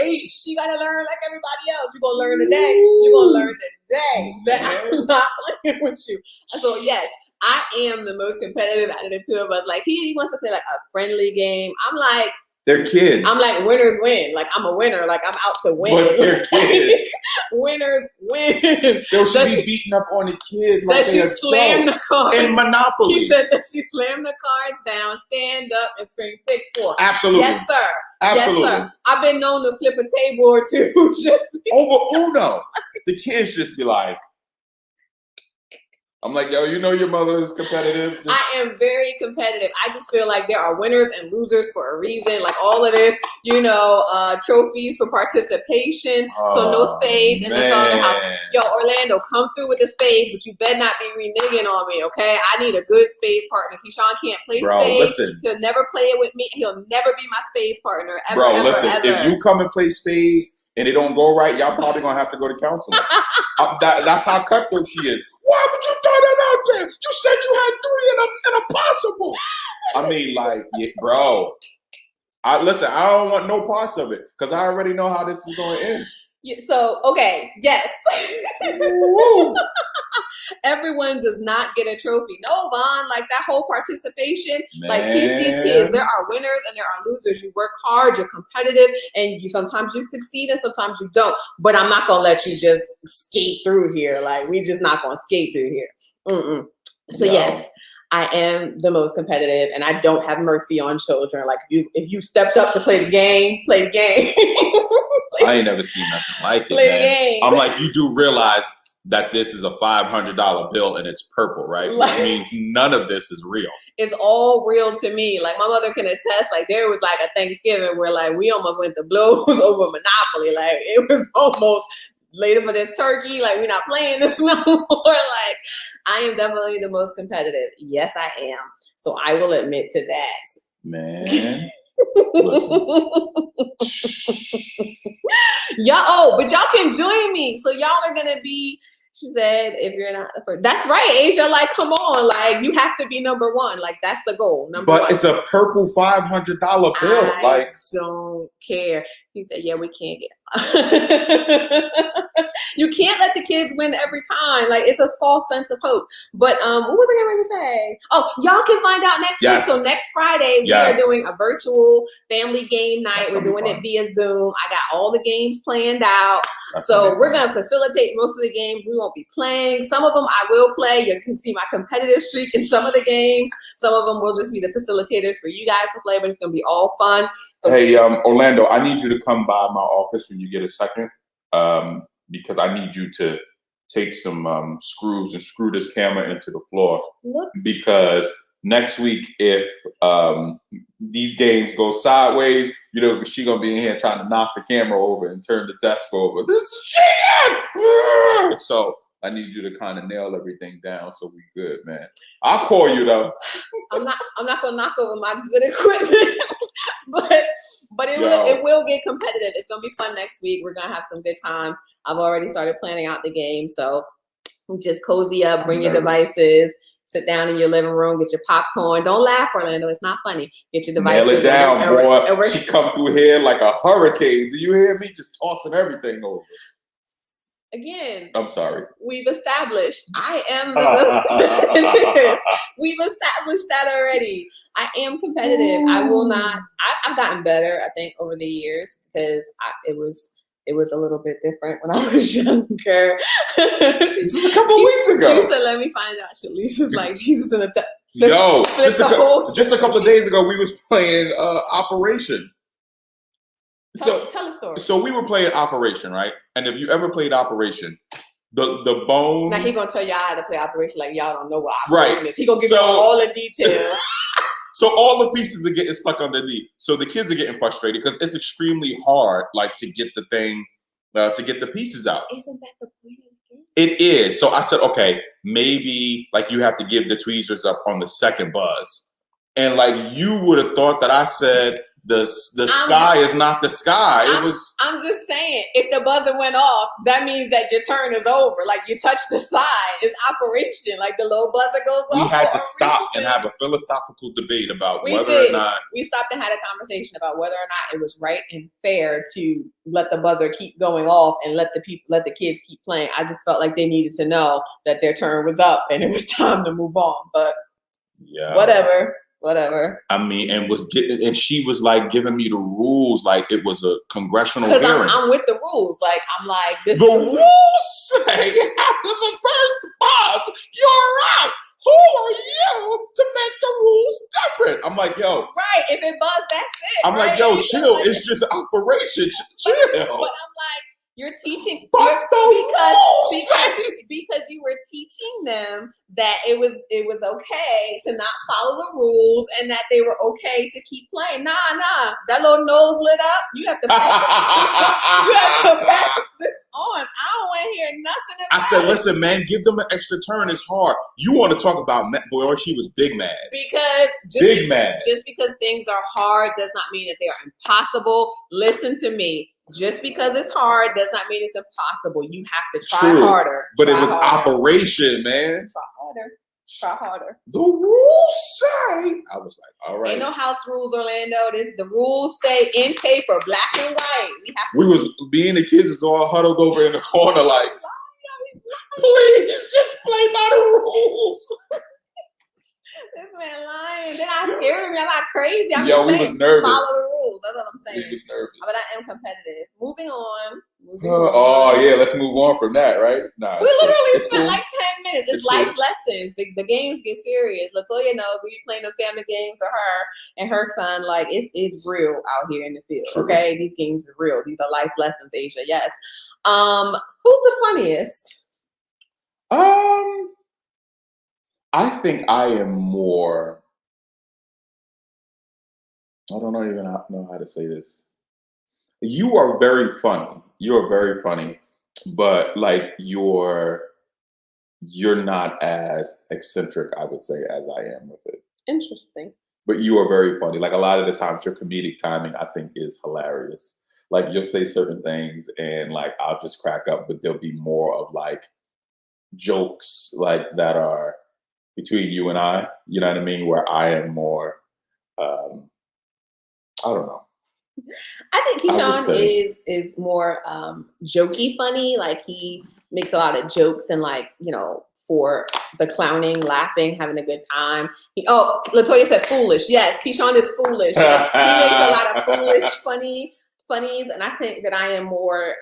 8. She got to learn like everybody else. You're going to learn today. You're going to learn today that I'm not playing with you. So, yes, I am the most competitive out of the two of us. Like, he wants to play like a friendly game. I'm like, they're kids. I'm like, winners win. Like, I'm a winner. Like, I'm out to win. But they're kids. Winners win. Yo, she be beating up on the kids like she slammed the cards in Monopoly. He said that she slammed the cards down, stand up, and scream pick 4. Absolutely. Yes, sir. Absolutely. Yes, sir. I've been known to flip a table or two just over Uno. The kids just be like, I'm like, yo, you know your mother is competitive. I am very competitive. I just feel like there are winners and losers for a reason. Like all of this, trophies for participation. So no spades in the Southern House. Yo, Orlando, come through with the spades, but you better not be reneging on me, okay? I need a good spades partner. Keyshawn can't play spades. Listen. He'll never play it with me. He'll never be my spades partner. Ever, bro, ever, listen. ever. If you come and play spades and it don't go right, y'all probably gonna have to go to counseling. That's how cutthroat she is. Why would you throw that out there? You said you had 3 and a possible. I mean, like, yeah, bro. I don't want no parts of it because I already know how this is going to end. Yeah, so, okay, yes. Everyone does not get a trophy. No, Vaughn, like that whole participation, like teach these kids. There are winners and there are losers. You work hard, you're competitive, and sometimes you succeed and sometimes you don't. But I'm not gonna let you just skate through here. Like we just not gonna skate through here. So yes, I am the most competitive, and I don't have mercy on children. Like if you stepped up to play the game, play the game. I ain't never seen nothing like it, Play the man. game. I'm like, you do realize that this is a $500 bill and it's purple, right? Like- Which means none of this is real. It's all real to me. Like my mother can attest. Like there was like a Thanksgiving where like we almost went to blows over Monopoly. Like it was almost later for this turkey. Like we're not playing this no more. Like I am definitely the most competitive. Yes, I am. So I will admit to that. Man. Y'all, but y'all can join me. So y'all are gonna be. She said, if you're not the first. That's right, Asia. Like, come on. Like, you have to be number one. Like, that's the goal. Number one. But it's a purple $500 bill. I don't care. He said, yeah, we can't get you can't let the kids win every time. Like, it's a false sense of hope. But what was I going to say? Oh, y'all can find out next week. So next Friday, we are doing a virtual family game night. We're doing it via Zoom. I got all the games planned out. So we're going to facilitate most of the games. We won't be playing. Some of them I will play. You can see my competitive streak in some of the games. Some of them will just be the facilitators for you guys to play, but it's going to be all fun. So hey, Orlando, I need you to come by my office when you get a second, because I need you to take some screws and screw this camera into the floor. Because next week, if these games go sideways, you know, she's going to be in here trying to knock the camera over and turn the desk over. This is cheating! So I need you to kind of nail everything down so we good, man. I'll call you, though. I'm not going to knock over my good equipment. But it will get competitive. It's gonna be fun next week. We're gonna have some good times. I've already started planning out the game, so just cozy up, bring your devices, sit down in your living room, get your popcorn. Don't laugh, Orlando. It's not funny. Get your devices. Nail it down, boy. She come through here like a hurricane. Do you hear me? Just tossing everything over. Again, I'm sorry. We've established I am the most competitive. We've established that already. I am competitive. I will not. I've gotten better, I think, over the years because it was a little bit different when I was younger. Just a couple weeks ago. She said, "Let me find out." Lisa's like Jesus in a just a couple of days ago, we was playing Operation. Tell a story. So we were playing Operation, right? And if you ever played Operation, the bones. Now he's gonna tell y'all how to play Operation like y'all don't know what Operation is. He's gonna give you all the details. So all the pieces are getting stuck underneath. So the kids are getting frustrated because it's extremely hard, like, to get the thing, to get the pieces out. Isn't that the point of the game? It is. So I said, okay, maybe like you have to give the tweezers up on the second buzz. And like you would have thought that I said the sky is not the sky. I'm just saying, if the buzzer went off, that means that your turn is over. Like you touched the side. It's Operation. Like the little buzzer goes off. We had to stop and have a philosophical debate about whether or not. We stopped and had a conversation about whether or not it was right and fair to let the buzzer keep going off and let the kids keep playing. I just felt like they needed to know that their turn was up and it was time to move on. But yeah, whatever. I mean, and she was like giving me the rules like it was a congressional hearing. Because I'm with the rules. Like I'm like this. The rules say after the first buzz, you're out. Who are you to make the rules different? I'm like, yo. Right. If it buzzed, that's it. I'm like, yo, chill. It's just Operation. Chill. But I'm like, you're teaching because you were teaching them that it was okay to not follow the rules and that they were okay to keep playing. Nah, that little nose lit up. You have to practice this on. I don't want to hear nothing about it. I said, listen, man, give them an extra turn. It's hard. You want to talk about boy? She was big mad. Because just because things are hard does not mean that they are impossible. Listen to me. Just because it's hard does not mean it's impossible. You have to try harder. But it was Operation, man. Try harder. The rules say. I was like, all right. Ain't no house rules, Orlando. The rules stay in paper, black and white. Being the kids is all huddled over in the corner like, please just play by the rules. This man lying. Then I scared me. I'm not crazy. We was nervous. Follow the rules. That's what I'm saying. We was nervous. But I am competitive. Moving on. Oh yeah, let's move on from that, right? Nah, We literally it's spent cool. like 10 minutes. It's It's life cool. lessons. The games get serious. Latoya knows when you're playing the family games with her and her son, like it's real out here in the field. True. Okay, these games are real. These are life lessons, Asia. Yes. Who's the funniest? I think I am more. I don't know even know how to say this. You are very funny. You are very funny, but like you're not as eccentric, I would say, as I am with it. Interesting. But you are very funny. Like a lot of the times, your comedic timing, I think, is hilarious. Like you'll say certain things, and like I'll just crack up, but there'll be more of like jokes like that are between you and I. You know what I mean? Where I am more. I don't know. I think I would Keyshawn say, is more jokey funny. Like he makes a lot of jokes and like, for the clowning, laughing, having a good time. Latoya said foolish. Yes, Keyshawn is foolish. Like, he makes a lot of foolish, funnies, and I think that I am more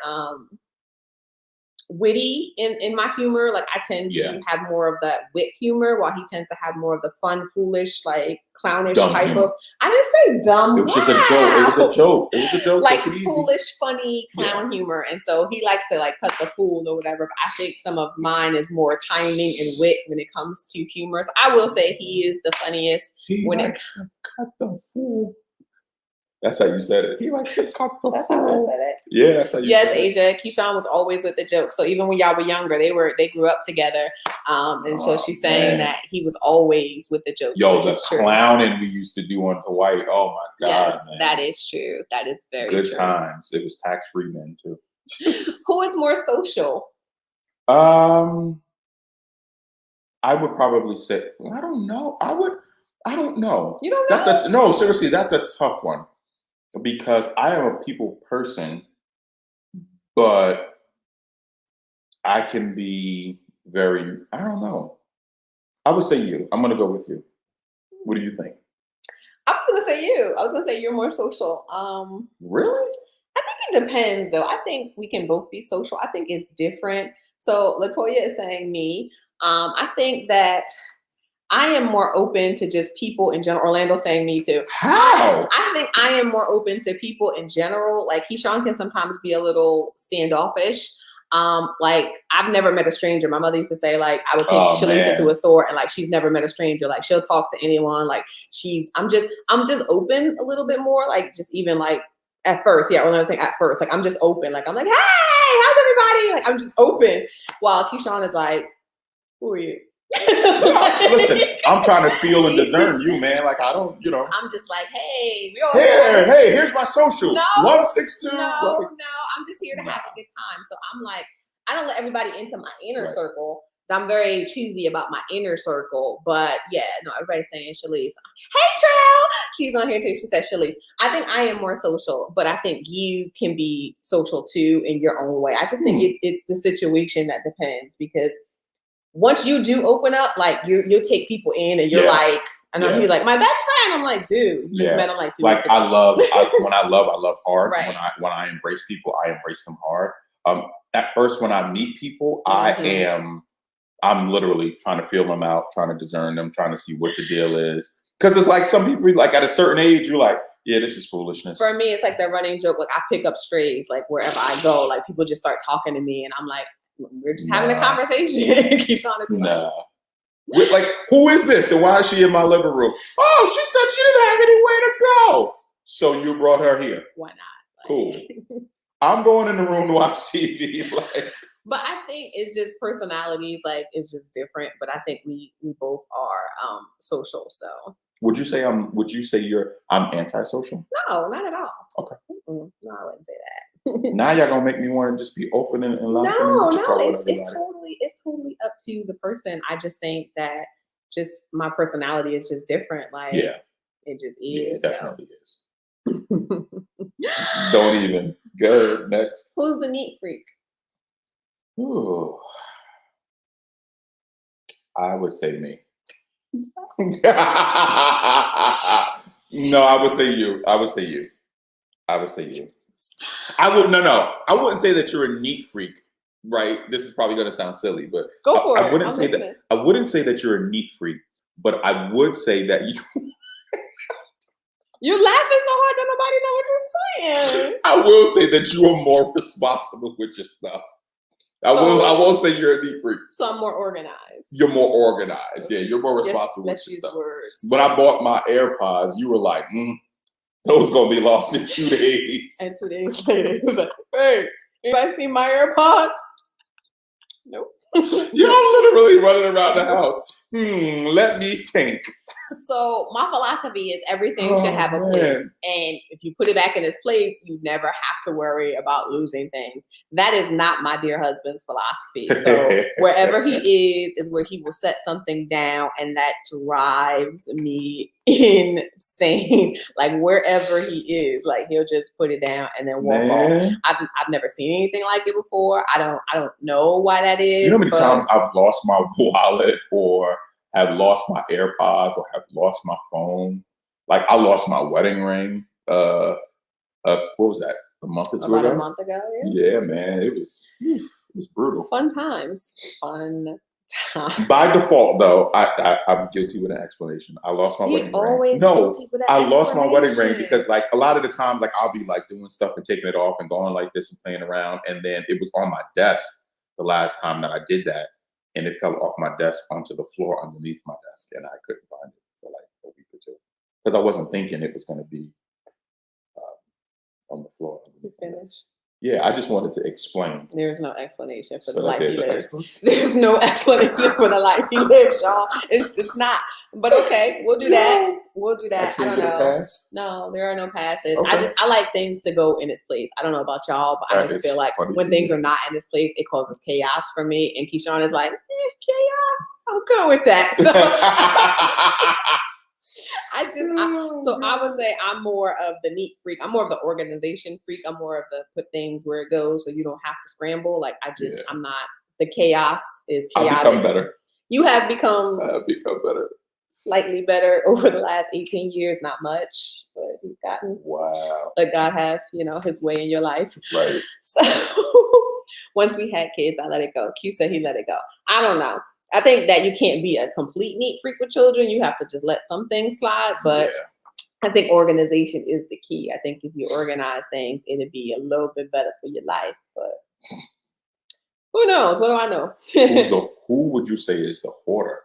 witty in my humor. Like I tend yeah, to have more of that wit humor, while he tends to have more of the fun, foolish, like clownish dumb type humor. of. I didn't say dumb. It was just a joke. It was a joke. It was a joke. Like Take it easy. foolish, funny clown humor, and so he likes to like cut the fool or whatever. But I think some of mine is more timing and wit when it comes to humor. So I will say he is the funniest. He when likes to cut the fool. That's how you said it. He likes to cut the That's fool. how I said it. Yeah, that's how you Yes, said it. Asia. Keyshawn was always with the joke. So even when y'all were younger, they grew up together. And so she's saying that he was always with the jokes. Yo, the clowning we used to do on Dwight. Oh my God. Yes, man. that is true. That is very good true. times. It was tax free then too. Who is more social? I would probably say I don't know. I don't know. You don't know? No, seriously, that's a tough one. Because I am a people person, but I can be I don't know. I would say you. I'm going to go with you. What do you think? I was going to say you. I was going to say you're more social. Really? I think it depends, though. I think we can both be social. I think it's different. So Latoya is saying me. I think that I am more open to just people in general. Orlando saying me too. How? I think I am more open to people in general. Like Keyshawn can sometimes be a little standoffish. Like I've never met a stranger. My mother used to say like I would take Shalisa to a store and like she's never met a stranger. Like she'll talk to anyone. Like I'm just open a little bit more. Like just even like at first, yeah. When I was saying at first, like I'm just open. Like I'm like, hey, how's everybody? Like I'm just open. While Keyshawn is like, who are you? Listen, I'm trying to feel and discern you, man. Like I don't, I'm just like, hey, we all hey, here's my social. No, 162. No, I'm just here to have a good time. So I'm like, I don't let everybody into my inner circle. I'm very choosy about my inner circle. But yeah, no, everybody's saying Shalise. Hey, Trail. She's on here too. She said Shalise. I think I am more social, but I think you can be social too in your own way. I just think it's the situation that depends, because once you do open up, like you'll take people in and you're like, I know he's like, my best friend. I'm like, dude, you just met him like 2 weeks ago. When I love hard. Right. When I embrace people, I embrace them hard. At first, when I meet people, I'm literally trying to feel them out, trying to discern them, trying to see what the deal is. Because it's like some people, like at a certain age, you're like, yeah, this is foolishness. For me, it's like the running joke. Like I pick up strays, like wherever I go, like people just start talking to me, and I'm like, we're just having a conversation. Keyshawn be like, who is this, and why is she in my living room? Oh, she said she didn't have anywhere to go, so you brought her here. Why not? Cool. I'm going in the room to watch TV. But I think it's just personalities. Like it's just different. But I think we both are social. So would you say I'm antisocial? No, not at all. Okay. No, I wouldn't say that. Now y'all gonna make me want to just be open and laughing. No, it's totally up to the person. I just think that just my personality is just different. Like it just is. Yeah, it definitely is. Don't even. Go next. Who's the neat freak? Ooh. I would say me. No, I would say you. I wouldn't say that you're a neat freak, right? This is probably going to sound silly, but Go for it. I wouldn't I'm say listening. that. I wouldn't say that you're a neat freak, but I would say that you. You're laughing so hard that nobody know what you're saying. I will say that you are more responsible with your stuff. I will say you're a neat freak. So I'm more organized. You're more organized. Yeah, you're more responsible with your stuff. Words. When I bought my AirPods, you were like, those gonna be lost in 2 days. And 2 days later, he was like, hey, anybody see my AirPods? Nope. You're literally running around the house. Let me think. So my philosophy is everything should have a place. And if you put it back in its place, you never have to worry about losing things. That is not my dear husband's philosophy. So wherever he is where he will set something down, and that drives me insane. Like wherever he is, like he'll just put it down and then walk off. I've never seen anything like it before. I don't know why that is. You know how many times I've lost my wallet or have lost my AirPods or have lost my phone? Like I lost my wedding ring. What was that? A month or two ago? About a month ago, yeah, man. It was brutal. Fun times. By default, though, I'm guilty with an explanation. I lost my wedding ring. No, I lost my wedding ring because, like, a lot of the times, like, I'll be like doing stuff and taking it off and going like this and playing around, and then it was on my desk the last time that I did that, and it fell off my desk onto the floor underneath my desk, and I couldn't find it for like a week or two because I wasn't thinking it was going to be on the floor. You finished? Yeah, I just wanted to explain. There's no explanation for the life he lives. There's no explanation for the life he lives, y'all. It's just not. But okay, we'll do that. We'll do that. I don't know. No, there are no passes. Okay. I like things to go in its place. I don't know about y'all, but I just feel like when things are not in its place, it causes chaos for me. And Keyshawn is like, chaos. I'm good with that. So I would say I'm more of the neat freak. I'm more of the organization freak. I'm more of the put things where it goes so you don't have to scramble. Like I'm not, the chaos is chaotic. I've become better. You have become better. Slightly better over the last 18 years, not much, but he's gotten. Wow. Let God have, his way in your life. Right. So once we had kids, I let it go. Q said he let it go. I don't know. I think that you can't be a complete neat freak with children. You have to just let some things slide. But I think organization is the key. I think if you organize things, it'll be a little bit better for your life. But who knows? What do I know? Who would you say is the hoarder?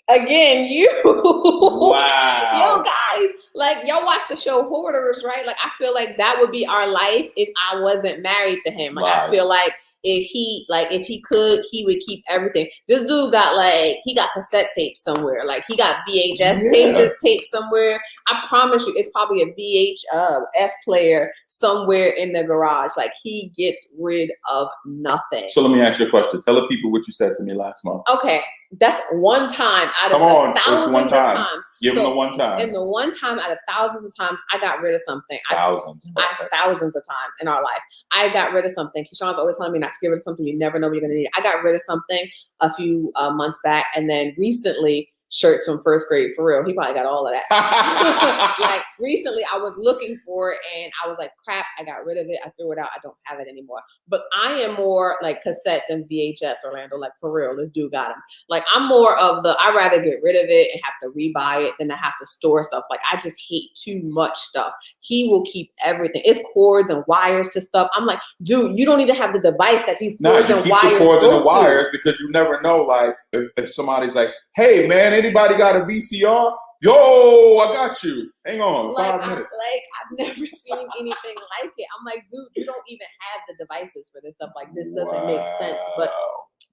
Again, you. Wow. Yo, guys, like y'all watch the show Hoarders, right? Like I feel like that would be our life if I wasn't married to him. Like I feel like if he could, he would keep everything. This dude got he got cassette tape somewhere. Like he got VHS tape somewhere. I promise you, it's probably a VHS player somewhere in the garage. Like he gets rid of nothing. So let me ask you a question. Tell the people what you said to me last month. Okay. That's one time out of thousands of times. Give him the one time. And the one time out of thousands of times, I got rid of something. Thousands of times in our life. I got rid of something. Keyshawn's always telling me not to get rid of something. You never know what you're going to need. I got rid of something a few months back. And then recently, shirts from first grade, for real. He probably got all of that. Like recently I was looking for it and I was like, crap, I got rid of it. I threw it out. I don't have it anymore. But I am more like cassettes and VHS, Orlando, like for real, this dude got them. Like I'm more of I'd rather get rid of it and have to rebuy it than to have to store stuff. Like I just hate too much stuff. He will keep everything. It's cords and wires to stuff. I'm like, dude, you don't even have the device that these cords and wires the cords and the wires because you never know, like if somebody's like, hey man, anybody got a VCR? Yo, I got you. Hang on, 5 minutes. I've never seen anything like it. I'm like, dude, you don't even have the devices for this stuff. Like this doesn't make sense. But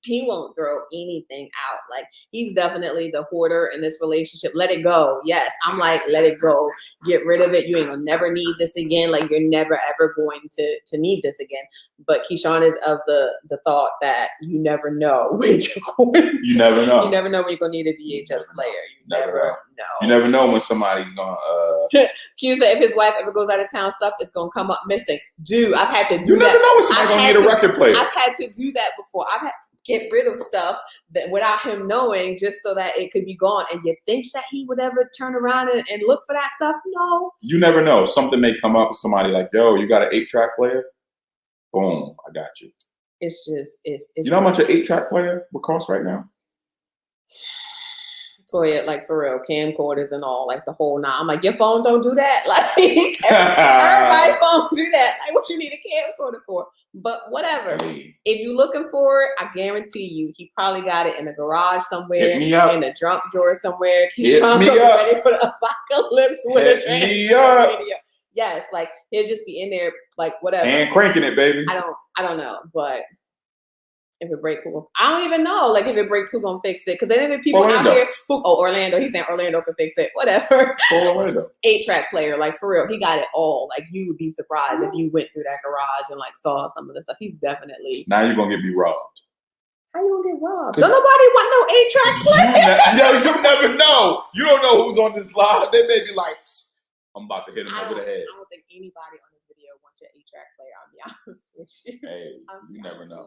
he won't throw anything out. Like he's definitely the hoarder in this relationship. Let it go. Yes, I'm like, let it go. Get rid of it. You ain't gonna never need this again. Like you're never ever going to need this again. But Keyshawn is of the thought that you never know when you're going. You never know. You never know when you're gonna need a VHS player. You never You never know when somebody's gonna. Q said if his wife ever goes out of town, stuff is gonna come up missing. Dude, I've had to do You that. never know when somebody's gonna need a record player. I've had to do that before. I've had to get rid of stuff that without him knowing, just so that it could be gone. And you think that he would ever turn around and look for that stuff? No. You never know. Something may come up with somebody like, yo, you got an 8-track player? Boom, I got you. It's just it's you know how much an 8-track player would cost right now? Toya, like for real, camcorders and all, like the whole nine. I'm like, your phone don't do that. Like everybody's phone do that. Like what you need a camcorder for? But whatever. Hey. If you're looking for it, I guarantee you, he probably got it in a garage somewhere, Hit me up. in a trunk drawer somewhere. He's Hit trying me to be up. ready for the apocalypse with Hit a me up. video. Yes, like he'll just be in there, like whatever. And cranking it, baby. I don't know, but if it breaks, I don't even know. Like if it breaks, who's gonna fix it? Because there are people Orlando. out here who Orlando. He's saying Orlando can fix it. Whatever. Orlando. 8-track player, like for real, he got it all. Like you would be surprised if you went through that garage and like saw some of the stuff. He's definitely. Now you're gonna get me robbed. How you gonna get robbed? Don't nobody want no 8-track player. Yo, you never know. You don't know who's on this line. They may be like, I'm about to hit him over the head. I don't think anybody on this video wants your 8-track player. I'll be honest with you. Hey, you never know.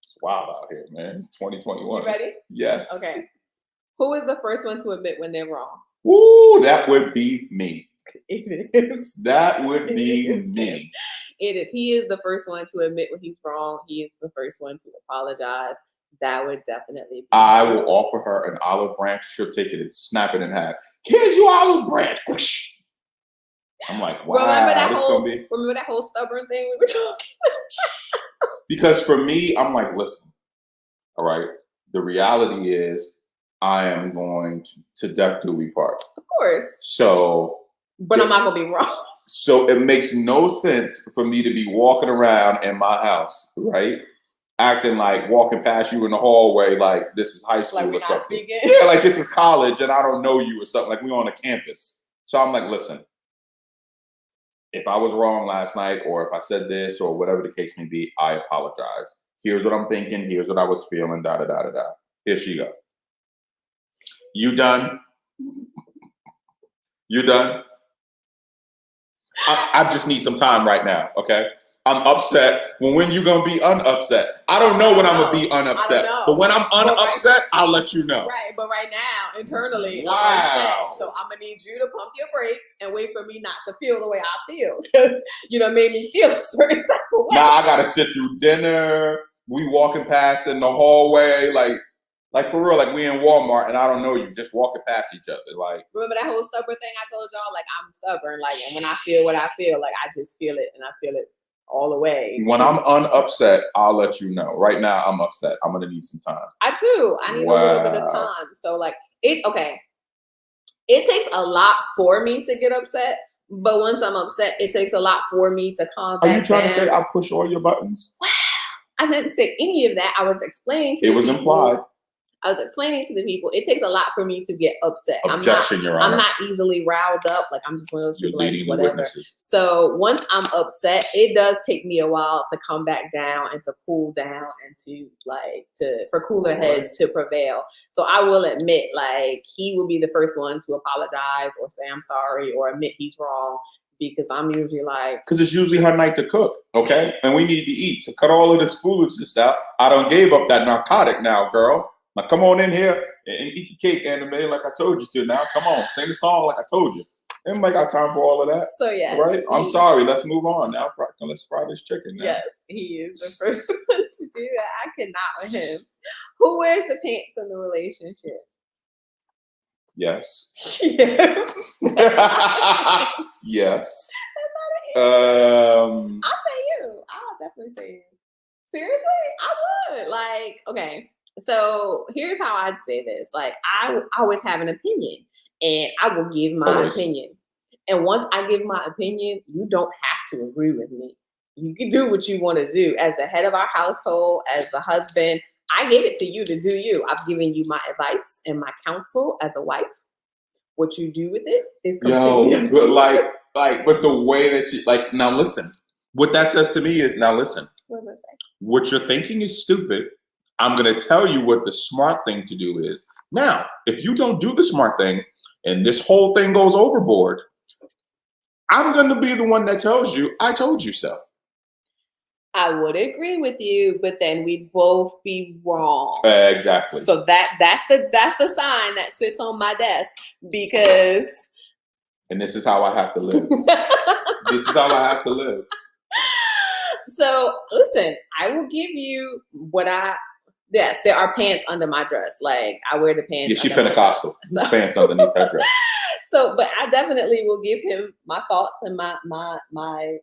It's wild out here, man. It's 2021. You ready? Yes. Okay. Who is the first one to admit when they're wrong? Woo, that would be me. It is. That would be It is. me. It is. He is the first one to admit when he's wrong. He is the first one to apologize. That would definitely be. I will offer her an olive branch. She'll take it and snap it in half. Here's your olive branch. Whoosh. I'm like, wow, remember that this whole, gonna be. remember that whole stubborn thing we were talking about? Because for me, I'm like, listen, all right. The reality is, I am going to death do we part. Of course. So, but I'm not gonna be wrong. So it makes no sense for me to be walking around in my house, right? Acting like walking past you in the hallway like this is high school Like or we're not something. speaking. Yeah, like this is college and I don't know you or something. Like we're on a campus. So I'm like, listen, if I was wrong last night or if I said this or whatever the case may be, I apologize. Here's what I'm thinking. Here's what I was feeling. Da da da da da. Here she go. You done? You done? I just need some time right now, okay? I'm upset. When you gonna be unupset? I don't know when I'm gonna be unupset. But when I'm unupset, I'll let you know. Right, but right now, internally, Wow. I'm upset. So I'm gonna need you to pump your brakes and wait for me not to feel the way I feel. Because you know, made me feel a certain type of way. Now I gotta sit through dinner. We walking past in the hallway, like for real, like we in Walmart and I don't know you, just walking past each other. Like remember that whole stubborn thing I told y'all? Like I'm stubborn, like and when I feel what I feel, like I just feel it and I feel it all the way. when I'm unupset, I'll let you know. Right now I'm upset. I'm gonna need some time. I do. I need a little bit of time. So like it takes a lot for me to get upset, but once I'm upset, it takes a lot for me to calm back Are you trying down. to say I push all your buttons? Wow. I didn't say any of that. I was explaining to It the was people. implied. I was explaining to the people, it takes a lot for me to get upset. Objection, Your Honor. I'm not easily riled up. Like I'm just one of those You're people like leading the whatever. witnesses. So once I'm upset, it does take me a while to come back down and to cool down and for cooler heads to prevail. So I will admit, like he will be the first one to apologize or say I'm sorry or admit he's wrong. Because I'm usually like, because it's usually her night to cook, okay? And we need to eat. So cut all of this foolishness out. I done gave up that narcotic now, girl. Now come on in here and eat the cake, Anime, like I told you to. Now come on, sing the song like I told you. Anybody got time for all of that? so yes. Right? I'm sorry. Let's move on now. Let's fry this chicken now. Yes, he is the first one to do that. I cannot with him. Who wears the pants in the relationship? Yes. Yes. Yes. I'll say you. I'll definitely say you. Seriously? I would. Like, okay. So here's how I'd say this. Like, I always have an opinion and I will give my opinion. And once I give my opinion, you don't have to agree with me. You can do what you want to do. As the head of our household, as the husband, I gave it to you to do you. I've given you my advice and my counsel as a wife. What you do with it is completely up to you. But the way that she, like, now listen, what that says to me is, now listen, What does that say? what you're thinking is stupid, I'm going to tell you what the smart thing to do is. Now, if you don't do the smart thing and this whole thing goes overboard, I'm going to be the one that tells you, I told you so. I would agree with you, but then we'd both be wrong. Exactly. So that's the sign that sits on my desk because. And this is how I have to live. This is how I have to live. So listen, I will give you what yes, there are pants under my dress. Like I wear the pants. Yeah, she Pentecostal. So. Pants underneath that dress. So, but I definitely will give him my thoughts and my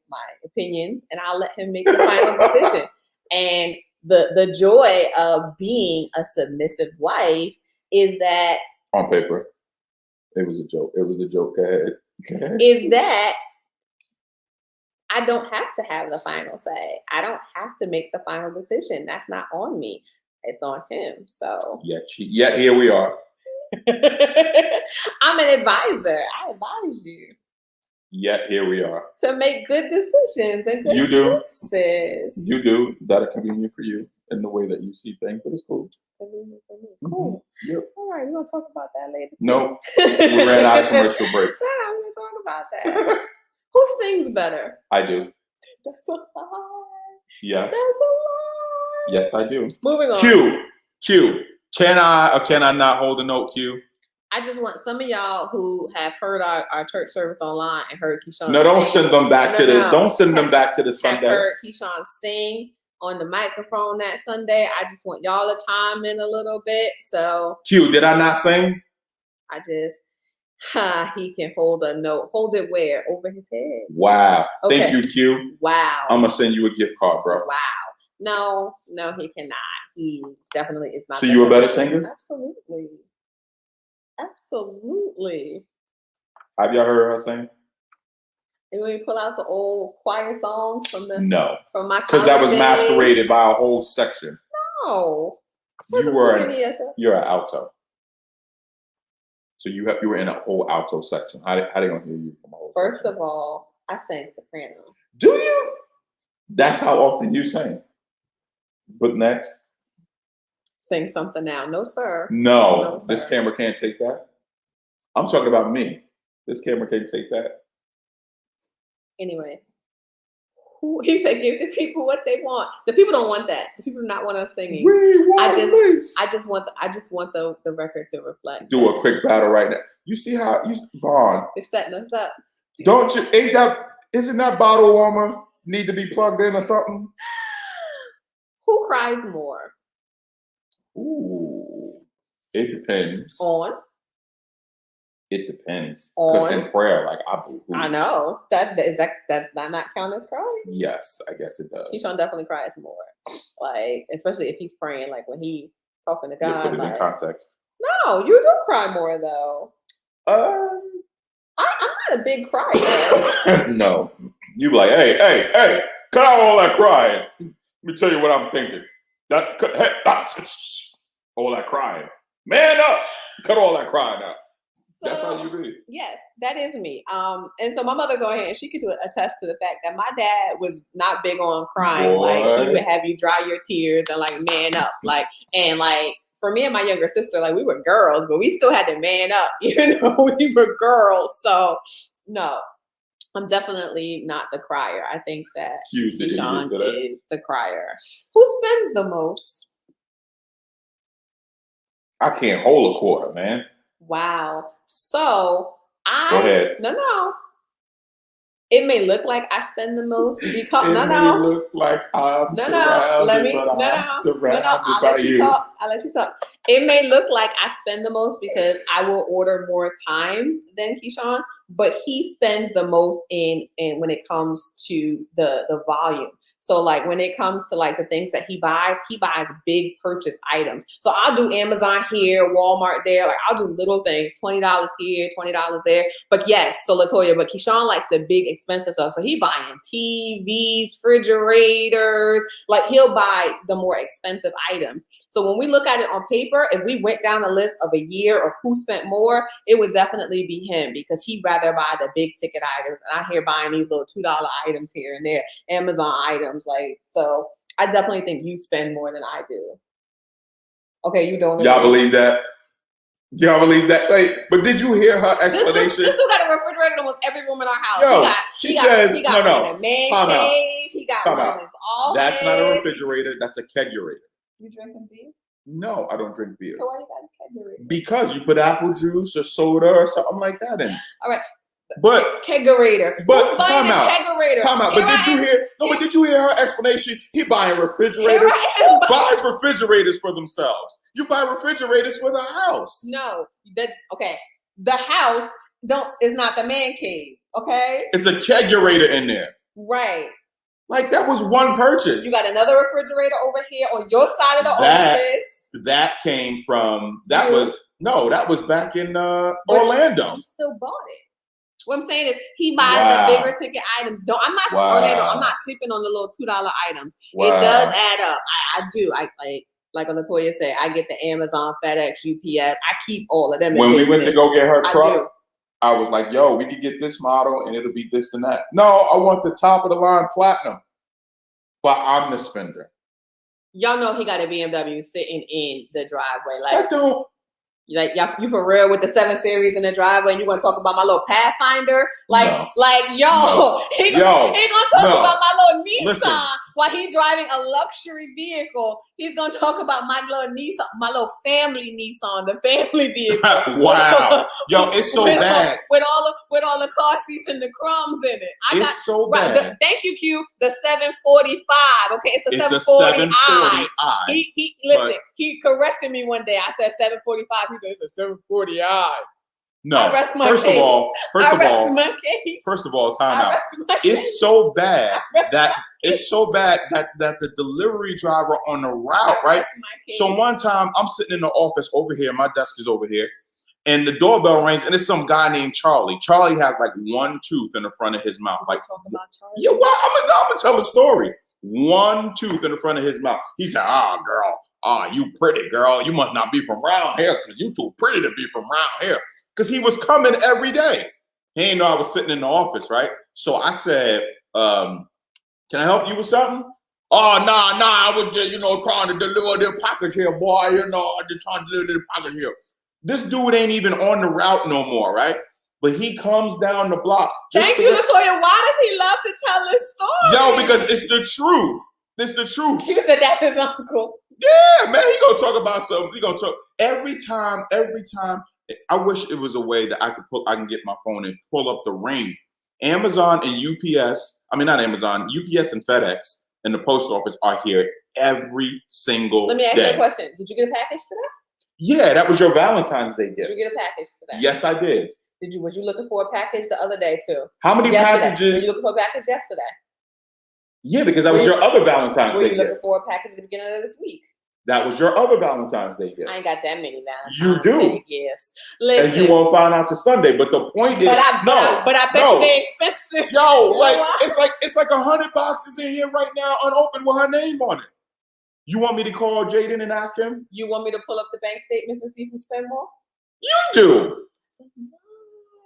opinions, and I'll let him make the final decision. And the joy of being a submissive wife is that on paper, it was a joke. It was a joke. Go ahead. Is that I don't have to have the final say. I don't have to make the final decision. That's not on me. It's on him. So yet here we are. I'm an advisor. I advise you. Yet here we are. To make good decisions and good choices. You do. That'll convenient for you in the way that you see things, but it's cool. Cool. Mm-hmm. Yep. All right, we're going to talk about that later. No, we ran out of commercial breaks. Yeah, we're going to talk about that. Who sings better? I do. That's a lie. Yes. That's a lie. Yes, I do. Moving on. Q. Can I or can I not hold a note, Q? I just want some of y'all who have heard our church service online and heard Keyshawn. No, don't send them back to the. Don't send them back to the Sunday. Heard Keyshawn sing on the microphone that Sunday. I just want y'all to chime in a little bit. So Q, did I not sing? He can hold a note. Hold it where? Over his head. Wow. Okay. Thank you, Q. Wow. I'm gonna send you a gift card, bro. Wow. No, he cannot. He definitely is not. So you a better singer? Absolutely. Have y'all heard her sing? And when we pull out the old choir songs from my because that was masqueraded by a whole section. No. You're an alto. So you were in a whole alto section. How they gonna hear you from a whole First section? of all, I sang soprano. Do you? That's how often you sing. But next. Sing something now. No, sir. No, sir. This camera can't take that. I'm talking about me. This camera can't take that. Anyway. He said give the people what they want. The people don't want that. The people do not want us singing. I just want the record to reflect. Do a quick battle right now. You see how Vaughn. They're setting us up. Don't you isn't that bottle warmer need to be plugged in or something? Who cries more? Ooh. It depends. It depends. Because in prayer, like I know. That not count as crying? Yes, I guess it does. Keyshawn definitely cries more. Like, especially if he's praying, like when he talking to God. Put it in context. No, you do cry more though. I'm not a big crier. No. You be like, hey, cut out all that crying. Let me tell you what I'm thinking. All that crying. Man up. Cut all that crying out. So, that's how you be. Yes, that is me. And so my mother's on here, and she could attest to the fact that my dad was not big on crying. Boy. Like he would have you dry your tears and like man up, like for me and my younger sister, like we were girls, but we still had to man up. We were girls. So no, I'm definitely not the crier. I think that Keyshawn is the crier. Who spends the most? I can't hold a quarter, man. Wow. So Go ahead. No. It may look like I spend the most because it may look like I'm surrounded by you. I'll let you talk. It may look like I spend the most because I will order more times than Keyshawn, but he spends the most in when it comes to the volume. So like when it comes to like the things that he buys big purchase items. So I'll do Amazon here, Walmart there. Like I'll do little things, $20 here, $20 there. But yes, so Latoya, but Keyshawn likes the big expensive stuff. So he buying TVs, refrigerators, like he'll buy the more expensive items. So when we look at it on paper, if we went down a list of a year of who spent more, it would definitely be him because he'd rather buy the big ticket items. And I'm here buying these little $2 items here and there, Amazon items. Like, so I definitely think you spend more than I do. Okay, you don't. Y'all agree. believe that? Y'all believe that? Wait, but did you hear her explanation? This dude got a refrigerator in almost every room in our house. Yo, she says, he got no, one in a man time out. cave. He got Time one out. in his office. That's not a refrigerator. That's a kegerator. You drinking beer? No, I don't drink beer. So why you got a kegerator? Because you put apple juice or soda or something like that in. All right. But Kegerator. But who's buying time out. a kegerator? Time out. But did you hear? No, but did you hear her explanation? He buying refrigerators. Who buys refrigerators for themselves? You buy refrigerators for the house. No, okay. The house is not the man cave. Okay. It's a kegerator in there. Right. Like that was one purchase. You got another refrigerator over here on your side of the office. That came from that was back in Orlando. You still bought it. What I'm saying is he buys the bigger ticket item. Orlando. I'm not sleeping on the little $2 items. It does add up. I do. I like Latoya said, I get the Amazon, FedEx, UPS. I keep all of them. When we went to go get her truck, I was like, yo, we could get this model and it'll be this and that. No, I want the top of the line platinum. But I'm the spender. Y'all know he got a BMW sitting in the driveway. I don't. Like you for real with the 7 Series in the driveway, and you gonna talk about my little Pathfinder? He gonna talk about my little Nissan while he driving a luxury vehicle. He's gonna talk about my little Nissan, my little family Nissan, the family vehicle. Wow, yo, it's so bad with all the car seats and the crumbs in it. It's so bad. Thank you, Q. The 745. Okay, it's a 740i. Listen. He corrected me one day. I said 745. He said it's a 740i. No. First of all, time out. It's so bad that the delivery driver on the route, right? So one time I'm sitting in the office over here, my desk is over here, and the doorbell rings, and it's some guy named Charlie. Charlie has like one tooth in the front of his mouth. Like, talk about Charlie. Yeah, well, I'm gonna tell a story. One tooth in the front of his mouth. He said, girl, you pretty girl. You must not be from around here because you too pretty to be from around here. Because he was coming every day. He didn't know I was sitting in the office, right? So I said, can I help you with something? Oh, nah, I was just, trying to deliver their package here, boy. I'm just trying to deliver their package here. This dude ain't even on the route no more, right? But he comes down the block. Thank you, Latoya. Why does he love to tell this story? Yo, because it's the truth. It's the truth. You said that's his uncle. Yeah, man, he gonna talk about something. He gonna talk every time. I wish it was a way that I can get my phone and pull up the ring. Amazon and UPS, not Amazon, UPS and FedEx and the post office are here every single day. Let me ask you a question. Did you get a package today? Yeah, that was your Valentine's Day gift. Did you get a package today? Yes, I did. Was you looking for a package the other day too? How many packages? Were you looking for a package yesterday? Yeah, because that was your other Valentine's Day gift. Were you looking for a package at the beginning of this week? That was your other Valentine's Day gift. I ain't got that many Valentine's You do. Day gifts. Listen, and you won't find out till Sunday. But the point is, I bet they're expensive. Yo, it's like 100 boxes in here right now, unopened with her name on it. You want me to call Jaden and ask him? You want me to pull up the bank statements and see who spent more? You do.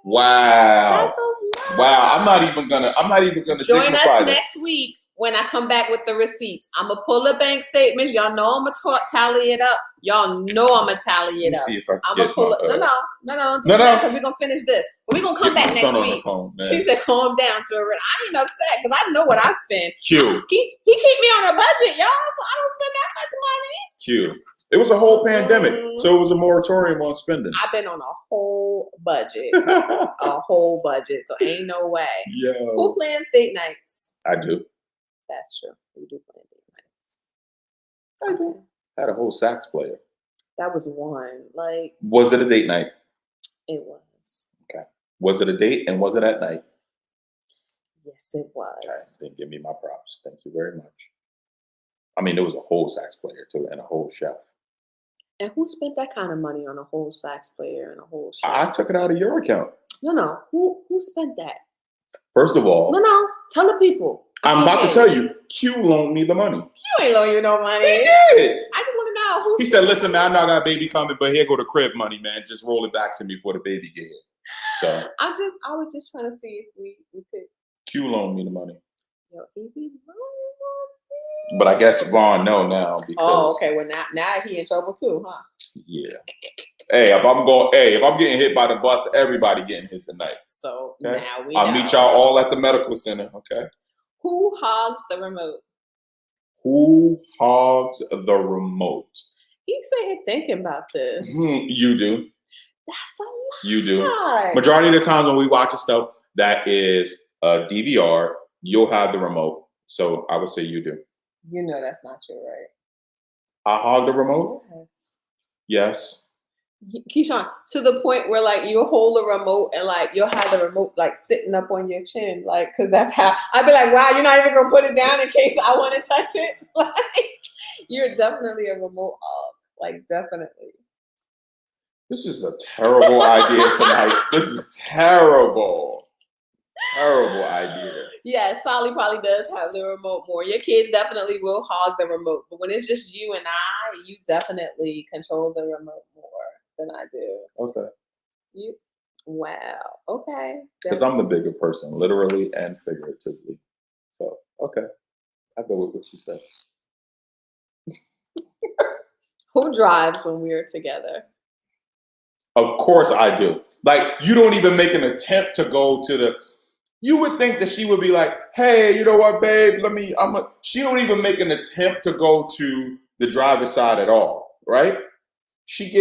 Wow. That's a lot. Wow. I'm not even gonna join us next week when I come back with the receipts. I'm gonna pull the bank statements. Y'all know I'm gonna tally it up. Y'all know I'm gonna tally it up. See if I can I'm gonna pull it. No. Because we're gonna finish this. But we're gonna come back next week. She said, "Calm down, Jordan. I ain't upset because I know what I spend. Q. He keep me on a budget, y'all. So I don't spend that much money. Q. It was a whole pandemic, so it was a moratorium on spending. I've been on a whole budget, So ain't no way. Yo. Who plans date nights? I do. That's true. We do plan date nights. I do. I had a whole sax player. That was one. Was it a date night? It was. Okay. Was it a date and was it at night? Yes, it was. Okay. Then give me my props. Thank you very much. There was a whole sax player too and a whole chef. And who spent that kind of money on a whole sax player and a whole chef? I took it out of your account. No. Who spent that? First of all. No. Tell the people. I'm about to tell you. Q loaned me the money. Q ain't loan you no money. He did. I just want to know who. He said, "Listen, man, I know I got a baby coming, but here go the crib money, man. Just roll it back to me before the baby get here." So I was just trying to see if we could. Q loaned me the money. Yo, he be But I guess Vaughn know now because. Oh, okay. Well, now he in trouble too, huh? Yeah. Hey, if I'm getting hit by the bus, everybody getting hit tonight. So Okay? now we I'll know. meet y'all all at the medical center. Okay. Who hogs the remote? Who hogs the remote? He said he's thinking about this. You do. That's a lot. You do. Majority of the time when we watch stuff that is a DVR, you'll have the remote. So I would say you do. You know that's not true, right? I hog the remote? Yes. Yes. Keyshawn, to the point where like you'll hold the remote and like you'll have the remote like sitting up on your chin, like because that's how I'd be like, wow, you're not even gonna put it down in case I want to touch it. Like you're definitely a remote hog, like definitely. This is a terrible idea tonight. This is terrible. Terrible idea. Yeah, Sally probably does have the remote more. Your kids definitely will hog the remote, but when it's just you and I, you definitely control the remote more than I do. Okay. Wow. Okay. Because I'm the bigger person, literally and figuratively. So, okay. I go with what you said. Who drives when we're together? Of course I do. Like, you don't even make an attempt to go to the... You would think that she would be like, hey, you know what, babe? She don't even make an attempt to go to the driver's side at all, right? She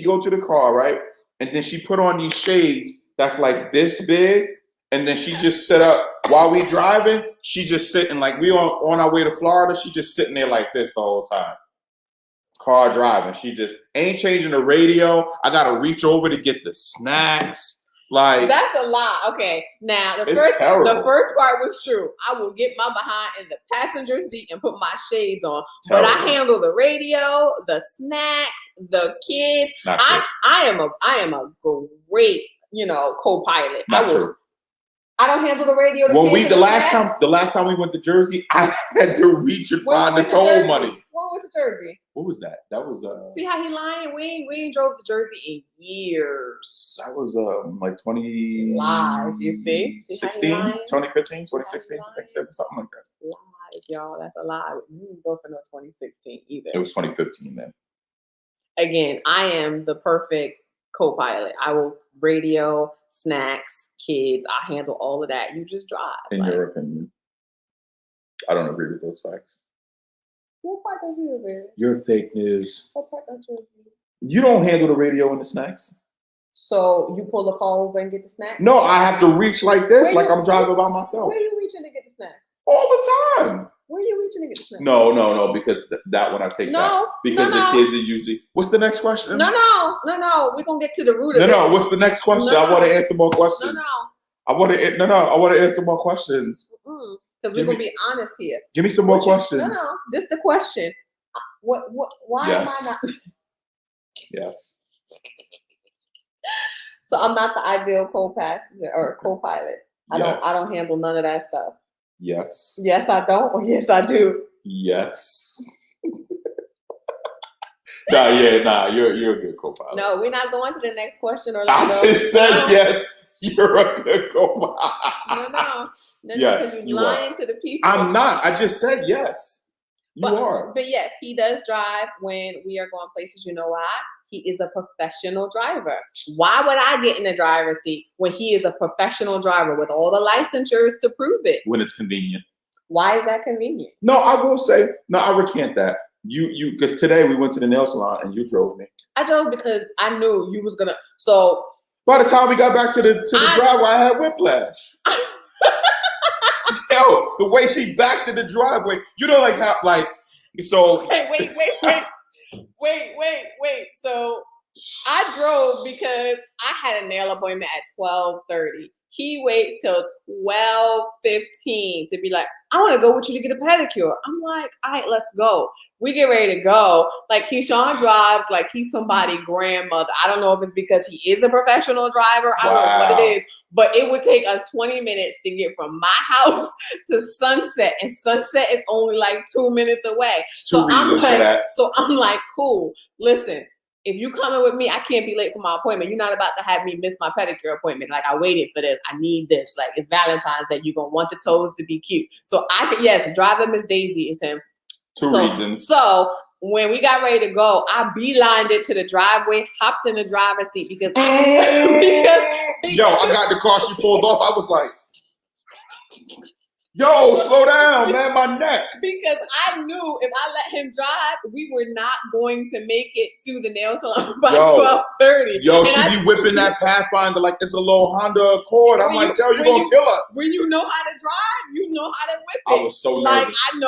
go to the car, right? And then she put on these shades that's like this big. And then she just sit up while we driving. She just sitting like we on our way to Florida. She just sitting there like this the whole time. Car driving. She just ain't changing the radio. I got to reach over to get the snacks. Like that's a lie. Okay, now the first part was true. I will get my behind in the passenger seat and put my shades on. Terrible. But I handle the radio, the snacks, the kids. I am a great, co-pilot. Not true. I don't handle the radio. The last time we went to Jersey, I had to reach and find the toll money. What was to Jersey? What was that? That was See how he lying? We ain't drove to Jersey in years. That was like 20 lies, you see? 16, 2015, 2016, something like that. Lies, y'all. That's a lie. We didn't go for no 2016 either. It was 2015 then. Again, I am the perfect co-pilot. I will radio, snacks, kids. I handle all of that. You just drive. In your opinion. I don't agree with those facts. What part don't you agree with? You're fake news. What part don't you agree with? You don't handle the radio and the snacks. So you pull the car over and get the snacks? No, I have to reach like this, like I'm driving by myself. Where are you reaching to get the snacks? All the time. Where are you reaching to get the snacks? No, because that one I take back. Because the kids are usually... What's the next question? No. We're going to get to the root of this. No, what's the next question? I want to answer more questions. I want to answer more questions. Because we're going to be honest here. Give me some more questions. No. This is the question. Why am I not... Yes. So I'm not the ideal co-passenger or co-pilot. I don't handle none of that stuff. Yes. Yes, I don't. Or yes, I do. Yes. You're a good co-pilot. No, we're not going to the next question. I just said yes. You're a good co-pilot. No. Yes, because you're lying to the people. I'm not. I just said yes. You are. But yes, he does drive when we are going places. You know why? He is a professional driver. Why would I get in the driver's seat when he is a professional driver with all the licensures to prove it? When it's convenient. Why is that convenient? No, I will say, I recant that. You because today we went to the nail salon and you drove me. I drove because I knew you was gonna. So by the time we got back to the driveway, I had whiplash. Yo, the way she backed in the driveway, like how so. Hey, wait. So I drove because I had a nail appointment at 12:30. He waits till 12:15 to be like, I want to go with you to get a pedicure. I'm like, all right, let's go. We get ready to go. Like Keyshawn drives like he's somebody's grandmother. I don't know if it's because he is a professional driver. I don't know what it is. But it would take us 20 minutes to get from my house to Sunset. And Sunset is only like 2 minutes away. So I'm like, cool. Listen, if you coming with me, I can't be late for my appointment. You're not about to have me miss my pedicure appointment. Like, I waited for this. I need this. Like, it's Valentine's Day. You're going to want the toes to be cute. So driving Miss Daisy is him. Two reasons. So when we got ready to go, I beelined it to the driveway, hopped in the driver's seat because Yo, I got the car. She pulled off. I was like, yo, slow down, man, my neck. Because I knew if I let him drive, we were not going to make it to the nail salon by 12:30. Yo, she be whipping that Pathfinder like it's a little Honda Accord. I'm like, yo, you gonna kill us. When you know how to drive, you know how to whip I it. was so like nervous. I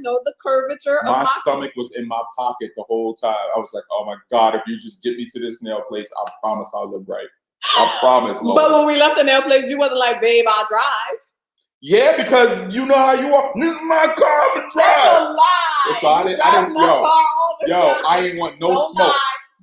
know the curvature of my stomach was in my pocket the whole time. I was like, oh my God, if you just get me to this nail place, I promise I'll live right. I promise, Lord. But when we left the nail place, you wasn't like, babe, I'll drive. Yeah, because you know how you are. This is my car to drive. That's a lie. So I didn't, I ain't want no smoke.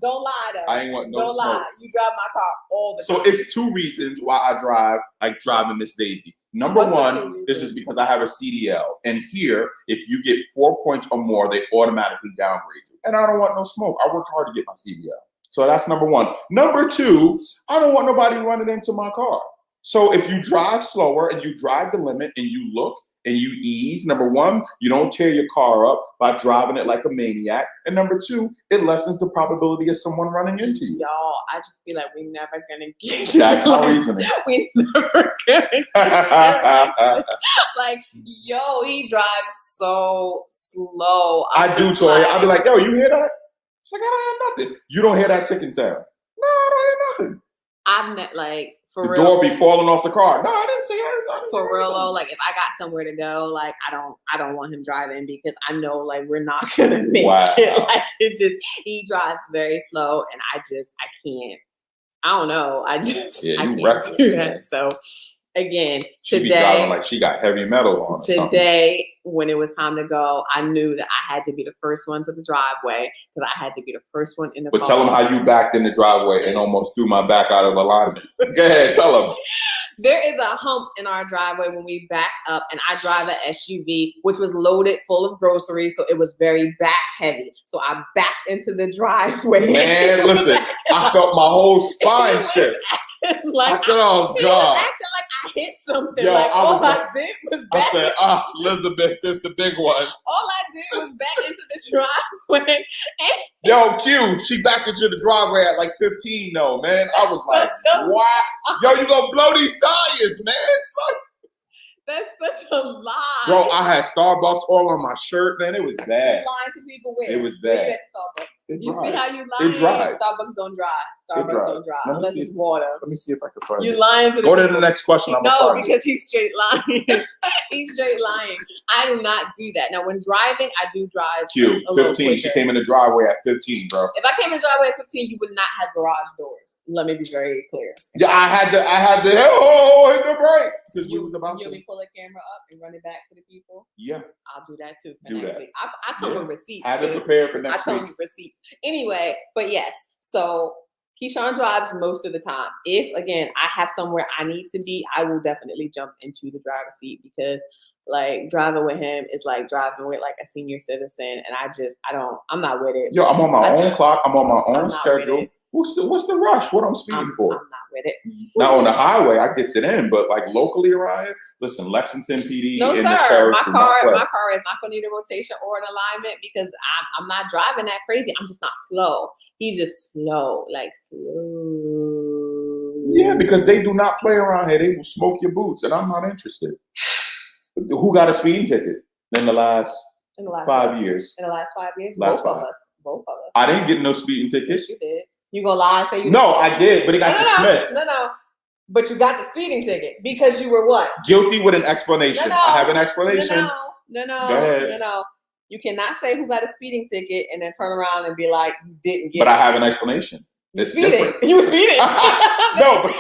Don't lie though. I ain't want no Don't smoke. lie. You drive my car all the time. So it's two reasons why I drive like driving Miss Daisy. Number one, this is because I have a CDL. And here, if you get 4 points or more, they automatically downgrade you. And I don't want no smoke. I worked hard to get my CDL. So that's number one. Number two, I don't want nobody running into my car. So if you drive slower and you drive the limit and you look and you ease, number one, you don't tear your car up by driving it like a maniac. And number two, it lessens the probability of someone running into you. Y'all, I just feel like we're never going to get That's my reasoning. We're never going to get like, yo, he drives so slow. I do, Tori. I'll be like, yo, you hear that? She's like, I don't hear nothing. You don't hear that ticking sound? No, I don't hear nothing. I'm not like, for the real. Door be falling off the car. No, I didn't see her. For real though, like if I got somewhere to go, like I don't want him driving because I know like we're not gonna make it. Like he drives very slow and I can't. I don't know. I can't do that. So again, she be driving like she got heavy metal on. Today, when it was time to go, I knew that I had to be the first one to the driveway because I had to be the first one in the car. But tell them how you backed in the driveway and almost threw my back out of alignment. Go ahead, tell them. There is a hump in our driveway when we back up, and I drive an SUV, which was loaded full of groceries, so it was very back heavy. So I backed into the driveway. Man, listen, I felt my whole spine shift. Like, I said, oh, God. Acting like I hit something. Yo, like, all I did was back. I said, Elizabeth, this the big one. All I did was back into the driveway. Yo, Q, she backed into the driveway at like 15, though, man. I was like, what? Yo, you gonna blow these tires, man. That's such a lie. Bro, I had Starbucks all on my shirt, man. It was bad. Lying to people with. It was bad. You see how you lying? It dried. Starbucks don't dry. Starbucks don't dry unless it's water. Let me see if I can find it. You lying to the Go to the next question. No, because he's straight lying. He's straight lying. I do not do that. Now, when driving, I do drive. Q, 15. She came in the driveway at 15, bro. If I came in the driveway at 15, you would not have garage doors. Let me be very clear. Yeah, I had to hit the brake because we was about to. You pull the camera up and run it back for the people? Yeah. I'll do that too for next week. I come with receipts. Have it prepared for next week. I come with receipts. Anyway, but yes, so Keyshawn drives most of the time. If, again, I have somewhere I need to be, I will definitely jump into the driver's seat because like driving with him is like driving with like a senior citizen. And I'm not with it. Yo, I'm on my own clock. I'm on my own schedule. What's the rush? What I'm speeding for? I'm not with it. Now on the highway, I gets it in, but like locally around here, listen, Lexington PD. No, and sir. The sheriff my car is not going to need a rotation or an alignment because I'm not driving that crazy. I'm just not slow. He's just slow, like slow. Yeah, because they do not play around here. They will smoke your boots, and I'm not interested. Who got a speeding ticket in the last 5 years? In the last 5 years? Both of us. I didn't get no speeding ticket. Yes, you did. You gonna lie and say you No, I did, but it got dismissed. No. But you got the speeding ticket because you were what? Guilty with an explanation. No. I have an explanation. No. Go ahead. No. You cannot say who got a speeding ticket and then turn around and be like, you didn't get But it. I have an explanation. It's different. You were speeding. No, but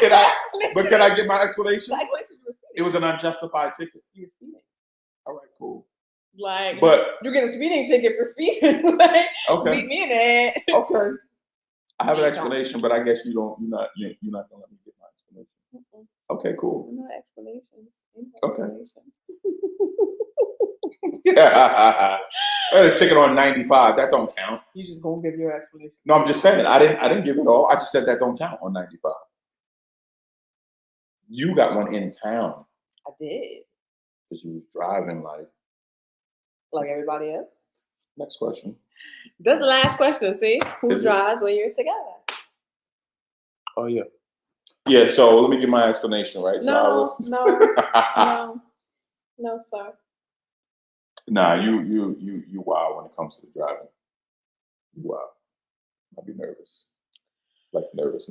can I get my explanation? It was an unjustified ticket. You were speeding. All right, cool. Like, but you get a speeding ticket for speeding. Like, okay. Beat me in it. Okay. I have an explanation, but I guess you're not gonna let me get my explanation. Mm-mm. Okay, cool. No explanations. Okay. Yeah. I had a ticket on 95. That don't count. You just gonna give your explanation? No, I'm just saying. I didn't give it all. I just said that don't count on 95. You got one in town. I did. Because you was driving like everybody else. Next question. That's the last question. See, who Is it? drives when you're together? Oh yeah. Yeah. So let me give my explanation. Right. So I No, was. no, sir. Nah, you wild when it comes to the driving. You wild. I'd be nervous. Like nervous.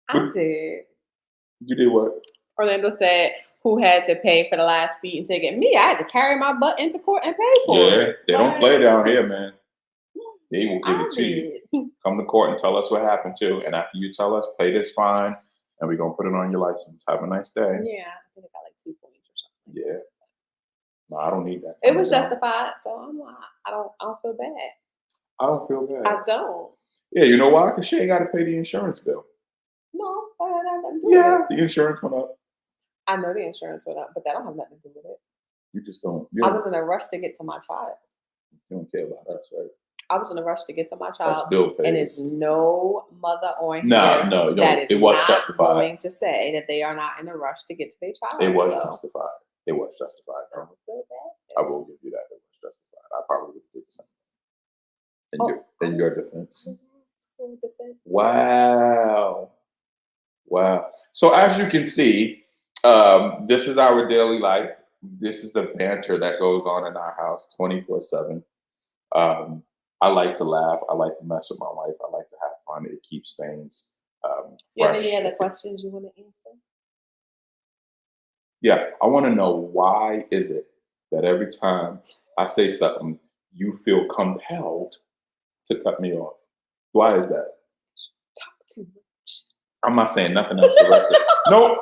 I did. You did what? Orlando said, "Who had to pay for the last speeding ticket?" Me. I had to carry my butt into court and pay for Yeah, it. they don't play down here, man. They will give I it to you. did. Come to court and tell us what happened too. And after you tell us, pay this fine, and we're gonna put it on your license. Have a nice day. Yeah, I think I got like 2 points or something. Yeah. No, I don't need that. It was justified, so I'm like, I don't feel bad. I don't feel bad. I don't. Yeah, you know why? Because she ain't got to pay the insurance bill. No, that had nothing to do with Yeah, it. the insurance went up. I know the insurance went up, but that don't have nothing to do with it. You just don't. I was in a rush to get to my child. You don't care about us, right? I was in a rush to get to my That's child, bill pays. and it's no mother on No, here it that is was not justified. going to say that they are not in a rush to get to their child. It was so. justified. It was justified. I don't feel bad. I will give you that. It was justified. I probably would do the same. In your defense. Wow. So as you can see, this is our daily life. This is the banter that goes on in our house 24/7. I like to laugh. I like to mess with my wife. I like to have fun. It keeps things You have fresh. any other questions you want to answer? Yeah, I want to know, why is it that every time I say something, you feel compelled to cut me off? Why is that? Talk too much. I'm not saying nothing else the rest of it. Nope.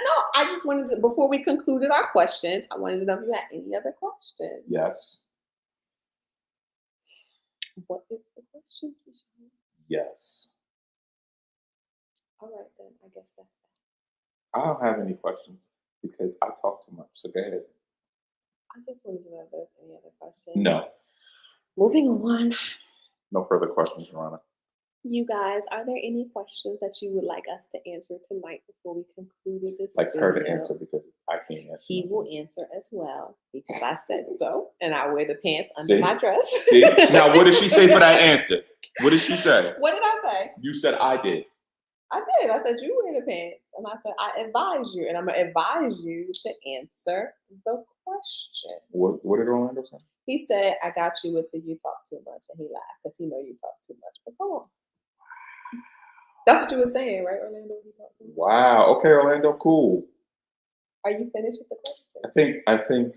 No, I just wanted to, before we concluded our questions, I wanted to know if you had any other questions. Yes. What is the question? Yes. All right, then. I guess that's that. I don't have any questions because I talk too much. So go ahead. I just wanted to know if there's any other questions. No. Moving on. No further questions, Your Honor. You guys, are there any questions that you would like us to answer tonight before we concluded this Like video? her to answer, because I can't answer. He will answer as well because I said so, and I wear the pants under See? my dress. See? Now, what did she say for that answer? What did she say? What did I say? You said I did. I did. I said you wear the pants, and I said I advise you, and I'm gonna advise you to answer the question. What did Orlando say? He said, "I got you with the you talk too much," and he laughed because he know you talk too much. But come on, that's what you were saying, right, Orlando? You talk too much. Wow. Okay, Orlando. Cool. Are you finished with the question? I think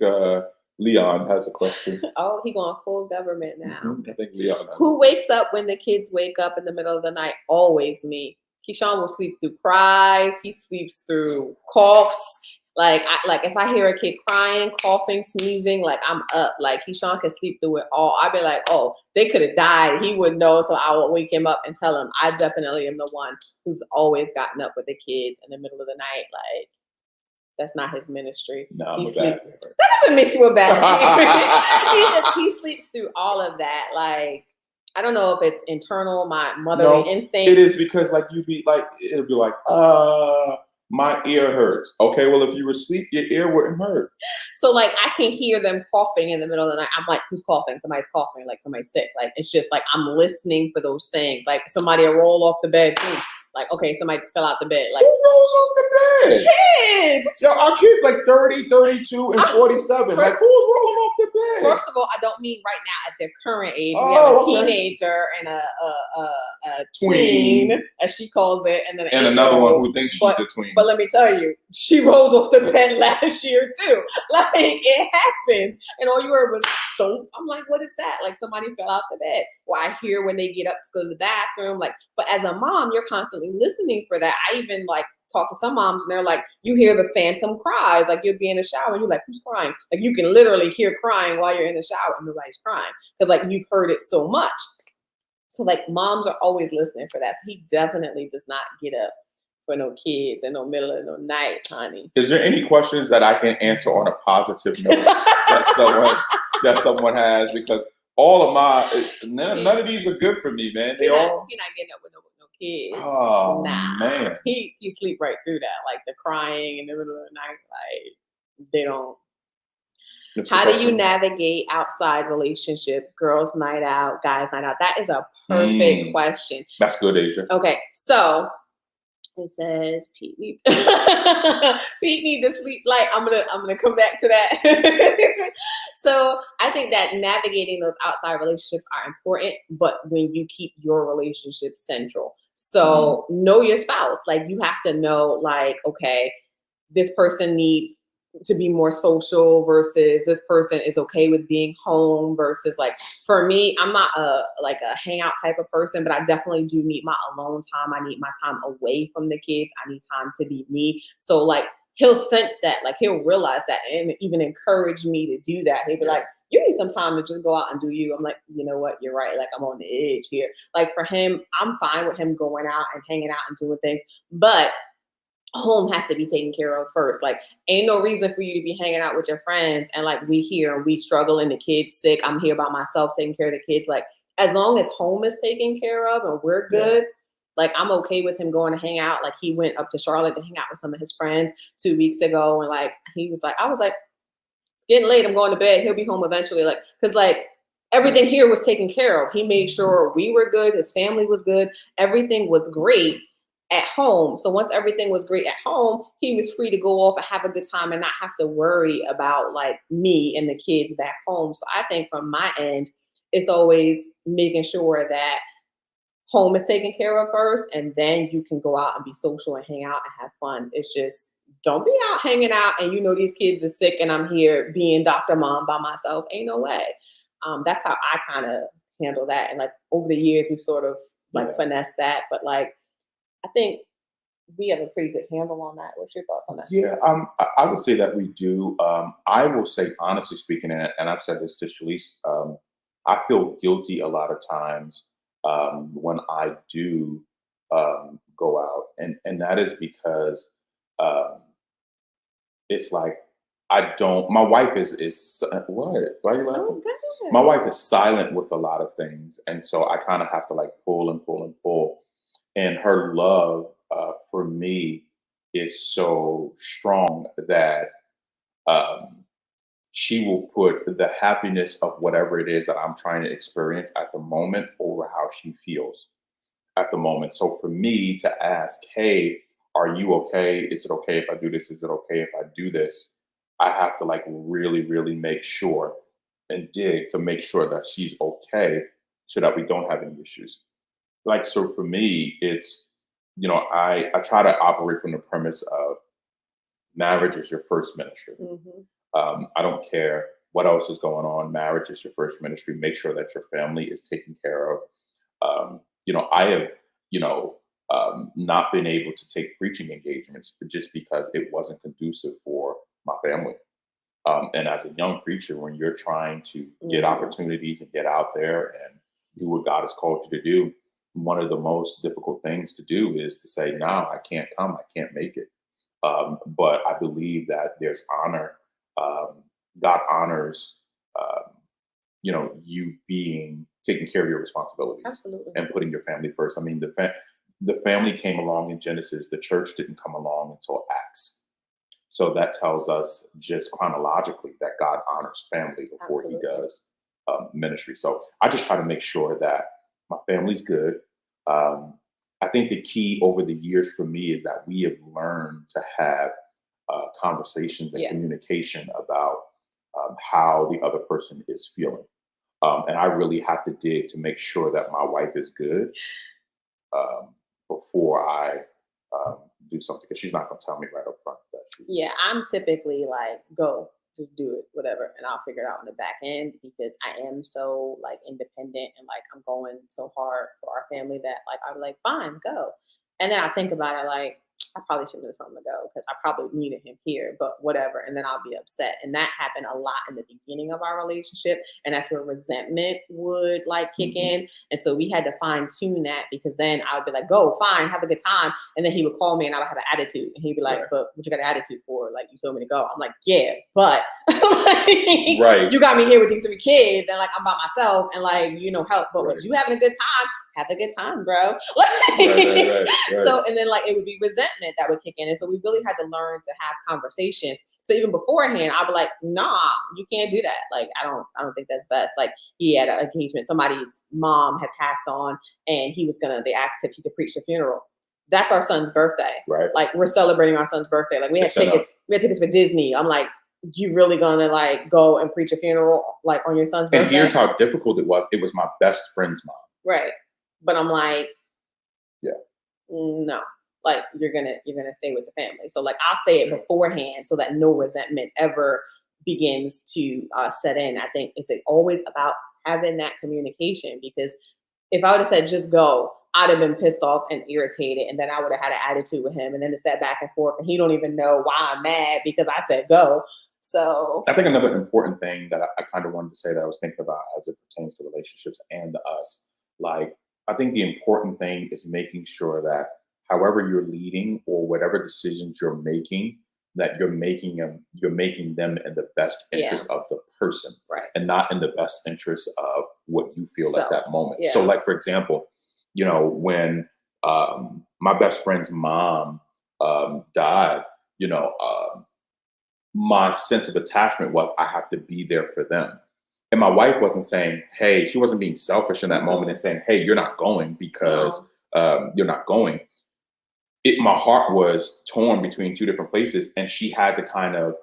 Leon has a question. Oh, he going full government now. I think Leon has. Who wakes up when the kids wake up in the middle of the night? Always me. Keyshawn will sleep through cries. He sleeps through coughs. Like if I hear a kid crying, coughing, sneezing, like I'm up. Like Keyshawn can sleep through it all. I'd be like, oh, they could have died. He wouldn't know, so I would wake him up and tell him. I definitely am the one who's always gotten up with the kids in the middle of the night. Like, that's not his ministry. No, I'm He a sleep- bad parent. That doesn't make you a bad parent. he sleeps through all of that. Like, I don't know if it's internal, my motherly instinct. It is, because like it'll be like, my ear hurts. Okay, well, if you were asleep, your ear wouldn't hurt. So like I can hear them coughing in the middle of the night. I'm like, who's coughing? Somebody's coughing, like somebody's sick. Like, it's just like I'm listening for those things. Like somebody will roll off the bed too. Like, okay, somebody just fell out the bed. Like, who rolls off the bed? kids! Yo, our kids like 30, 32, and 47. Like, who's rolling off the bed? First of all, I don't mean right now at their current age. We Oh, have a okay. teenager and a tween, as she calls it, and then And another one who thinks she's a tween. But let me tell you, she rolled off the bed last year too. Like, it happens. And all you heard was thump. I'm like, what is that? Like somebody fell out the bed. Or I hear when they get up to go to the bathroom. Like, but as a mom, you're constantly listening for that. I even like talk to some moms and they're like, you hear the phantom cries. Like you'll be in the shower and you're like, who's crying? Like you can literally hear crying while you're in the shower and nobody's crying. Because like you've heard it so much. So like moms are always listening for that. So he definitely does not get up for no kids in no middle of no night, honey. Is there any questions that I can answer on a positive note that someone has? Because all of my none of these are good for me, man. He not getting up with no kids. Oh, nah, man. He sleep right through that, like the crying in the middle of the night. Like they don't. That's the How do you question. navigate outside relationship, girls' night out, guys' night out? That is a perfect Mm, question. that's good, Asia. Okay, so it says Pete needs Pete need to sleep light. I'm gonna come back to that. So I think that navigating those outside relationships are important, but when you keep your relationship central. Mm, So know your spouse. Like you have to know, like, okay, this person needs to be more social versus this person is okay with being home versus like for me, I'm not a hangout type of person, but I definitely do need my alone time. I need my time away from the kids. I need time to be me. So like he'll sense that, like he'll realize that and even encourage me to do that. He'll be yeah. like, you need some time to just go out and do you. I'm like, you know what, you're right. Like I'm on the edge here. Like for him, I'm fine with him going out and hanging out and doing things, but home has to be taken care of first. Like, ain't no reason for you to be hanging out with your friends and like we here and we struggle and the kids sick. I'm here by myself taking care of the kids. Like, as long as home is taken care of and we're Yeah. good, like I'm okay with him going to hang out. Like he went up to Charlotte to hang out with some of his friends 2 weeks ago, and like he was like, I was like, it's getting late. I'm going to bed. He'll be home eventually. Like, cause like everything here was taken care of. He made sure we were good. His family was good. Everything was great at home. So once everything was great at home, he was free to go off and have a good time and not have to worry about like me and the kids back home. So I think from my end, it's always making sure that home is taken care of first, and then you can go out and be social and hang out and have fun. It's just don't be out hanging out and you know these kids are sick and I'm here being Dr. Mom by myself. Ain't no way. That's how I kind of handle that. And like over the years, we've sort of like Yeah. finessed that. But like I think we have a pretty good handle on that. What's your thoughts on that? Yeah, I would say that we do. I will say, honestly speaking, and I've said this to Shalise, I feel guilty a lot of times when I do go out, and that is because um, it's like I don't. My wife is what? Why are you laughing? Oh, My good. wife is silent with a lot of things, and so I kind of have to like pull and pull and pull. And her love for me is so strong that um, she will put the happiness of whatever it is that I'm trying to experience at the moment over how she feels at the moment. So for me to ask, hey, are you okay? Is it okay if I do this? Is it okay if I do this? I have to like really, really make sure and dig to make sure that she's okay so that we don't have any issues. Like, so for me, it's, I try to operate from the premise of marriage is your first ministry. Hmm. I don't care what else is going on. Marriage is your first ministry. Make sure that your family is taken care of. I have, you know, not been able to take preaching engagements just because it wasn't conducive for my family. And as a young preacher, when you're trying to get Hmm. opportunities and get out there and do what God has called you to do, one of the most difficult things to do is to say, no, I can't come, I can't make it. But I believe that there's honor. Um, God honors, um, you being taking care of your responsibilities Absolutely. and putting your family first. I mean, the family came along in Genesis. The church didn't come along until Acts. So that tells us just chronologically that God honors family before he Absolutely. does ministry. So I just try to make sure that my family's good. Um, I think the key over the years for me is that we have learned to have conversations and Yeah. communication about how the other person is feeling. And I really have to dig to make sure that my wife is good um, before I um, do something because she's not going to tell me right up front that she's. Yeah, I'm typically like, go, just do it, whatever, and I'll figure it out on the back end because I am so like independent and like I'm going so hard for our family that like I'm like, fine, go. And then I think about it like I probably shouldn't have told him to go because I probably needed him here, but whatever. And then I'll be upset. And that happened a lot in the beginning of our relationship. And that's where resentment would like kick Mhm. in. And so we had to fine tune that because then I would be like, go, fine, have a good time. And then he would call me and I would have an attitude. And he'd be like, Right. but what you got an attitude for? Like, you told me to go. I'm like, yeah, but like, Right. you got me here with these 3 kids and like I'm by myself and like, help. But Right. was you having a good time? Have a good time, bro. Right. So, and then like it would be resentment that would kick in. And so we really had to learn to have conversations. So even beforehand, I'll be like, nah, you can't do that. Like, I don't think that's best. Like, he had an engagement, somebody's mom had passed on, and they asked if he could preach the funeral. That's our son's birthday. Right. Like, we're celebrating our son's birthday. Like, we had tickets for Disney. I'm like, you really gonna like go and preach a funeral like on your son's birthday? And here's how difficult it was. It was my best friend's mom. Right. But I'm like, yeah, no, like you're gonna stay with the family. So like I'll say it beforehand so that no resentment ever begins to set in. I think it's always about having that communication, because if I would have said just go, I'd have been pissed off and irritated, and then I would have had an attitude with him, and then it's that back and forth, and he don't even know why I'm mad because I said go. So I think another important thing that I kind of wanted to say that I was thinking about as it pertains to relationships and us, like I think the important thing is making sure that however you're leading or whatever decisions you're making, that you're making them in the best interest of the person, right, and not in the best interest of what you feel at that moment. Yeah. So, like for example, when my best friend's mom died, my sense of attachment was I have to be there for them. And my wife wasn't saying, hey, she wasn't being selfish in that moment and saying, hey, you're not going because you're not going. My heart was torn between two different places, and she had to kind of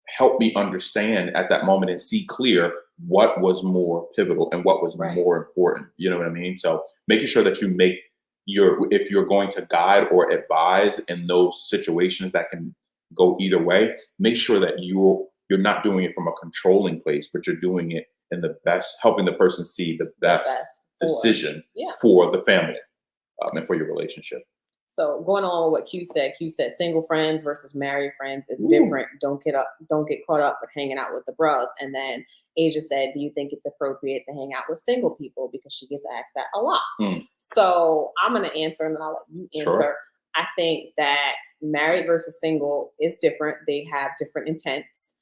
help me understand at that moment and see clear what was more pivotal and what was more important. You know what I mean? So making sure that you make if you're going to guide or advise in those situations that can go either way, make sure that you're not doing it from a controlling place, but you're doing it in the best, helping the person see the best decision for the family and for your relationship. So going on with what Q said single friends versus married friends is different. Don't get caught up with hanging out with the bros. And then Asia said, do you think it's appropriate to hang out with single people? Because she gets asked that a lot. So I'm going to answer, and then I'll let you answer. Sure. I think that married versus single is different. They have different intents.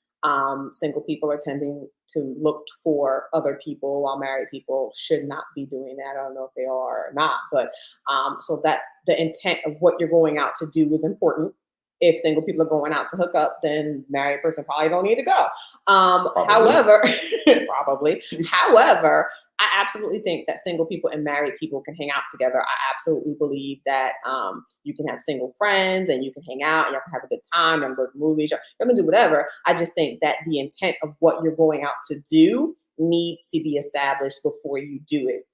Single people are tending to look for other people, while married people should not be doing that. I don't know if they are or not, but so that the intent of what you're going out to do is important. If single people are going out to hook up, then married person probably don't need to go. However, I absolutely think that single people and married people can hang out together. I absolutely believe that you can have single friends and you can hang out and y'all can have a good time and go to movies. You can do whatever. I just think that the intent of what you're going out to do needs to be established before you do it.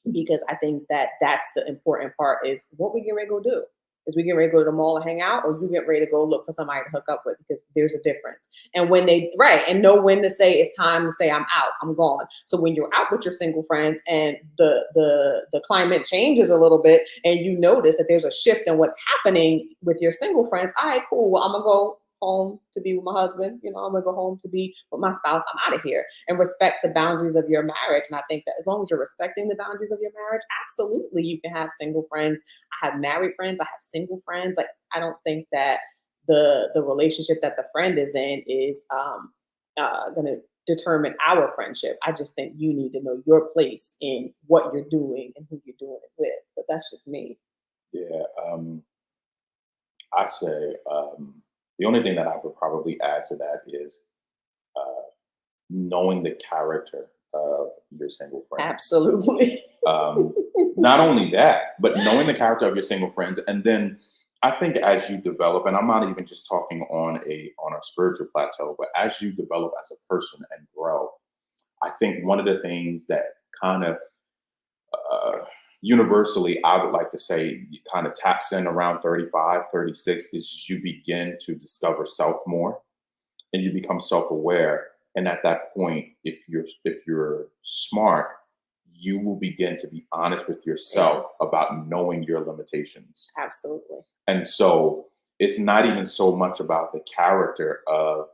Because I think that that's the important part, is what we get ready to go do. Is we get ready to go to the mall and hang out, or you get ready to go look for somebody to hook up with, because there's a difference. And when and know when to say it's time to say I'm out, I'm gone. So when you're out with your single friends and the climate changes a little bit and you notice that there's a shift in what's happening with your single friends, all right, cool. Well, I'm gonna go home to be with my husband. I'm gonna go home to be with my spouse. I'm out of here, and respect the boundaries of your marriage. And I think that as long as you're respecting the boundaries of your marriage, absolutely you can have single friends. I have married friends. I have single friends. Like, I don't think that the relationship that the friend is in is gonna determine our friendship. I just think you need to know your place in what you're doing and who you're doing it with. But that's just me. Yeah, I say the only thing that I would probably add to that is knowing the character of your single friend. Absolutely. Not only that, but knowing the character of your single friends, and then I think as you develop, and I'm not even just talking on a spiritual plateau, but as you develop as a person and grow, I think one of the things that kind of universally, I would like to say, kind of taps in around 35, 36, is you begin to discover self more, and you become self-aware. And at that point, if you're smart, you will begin to be honest with yourself about knowing your limitations. Absolutely. And so it's not even so much about the character of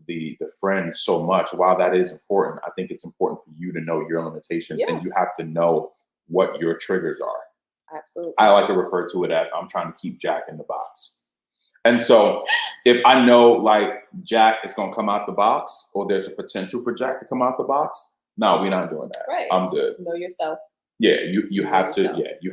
the friend so much. While that is important, I think it's important for you to know your limitations, and you have to know what your triggers are. Absolutely. I like to refer to it as I'm trying to keep Jack in the box. And so if I know like Jack is going to come out the box, or there's a potential for Jack to come out the box, no, we're not doing that. Right. I'm good. Know yourself. Yeah, you have to. Yeah, you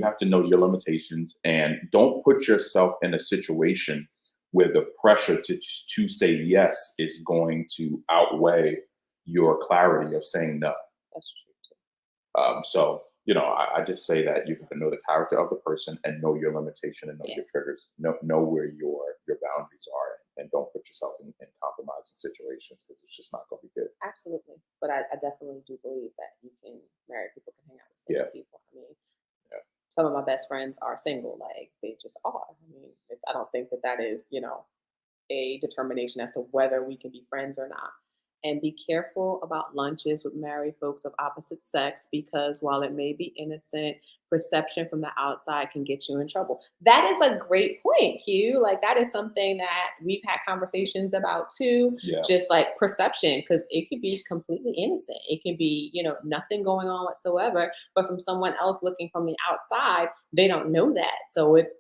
have to know your limitations, and don't put yourself in a situation where the pressure to say yes is going to outweigh your clarity of saying no. That's true too. So, I just say that you have to know the character of the person and know your limitation and know Yeah. your triggers. Know where your boundaries are, and don't put yourself in compromising situations, because it's just not going to be good. Absolutely. But I definitely do believe that married people can hang out with single Yeah. people. I mean, Yeah. some of my best friends are single. Like, they just are. I mean, I don't think that is, a determination as to whether we can be friends or not. And be careful about lunches with married folks of opposite sex, because while it may be innocent, perception from the outside can get you in trouble. That is a great point, Hugh. Like, that is something that we've had conversations about too. Yeah. Just like perception, because it could be completely innocent. It can be, nothing going on whatsoever. But from someone else looking from the outside, they don't know that. So it's,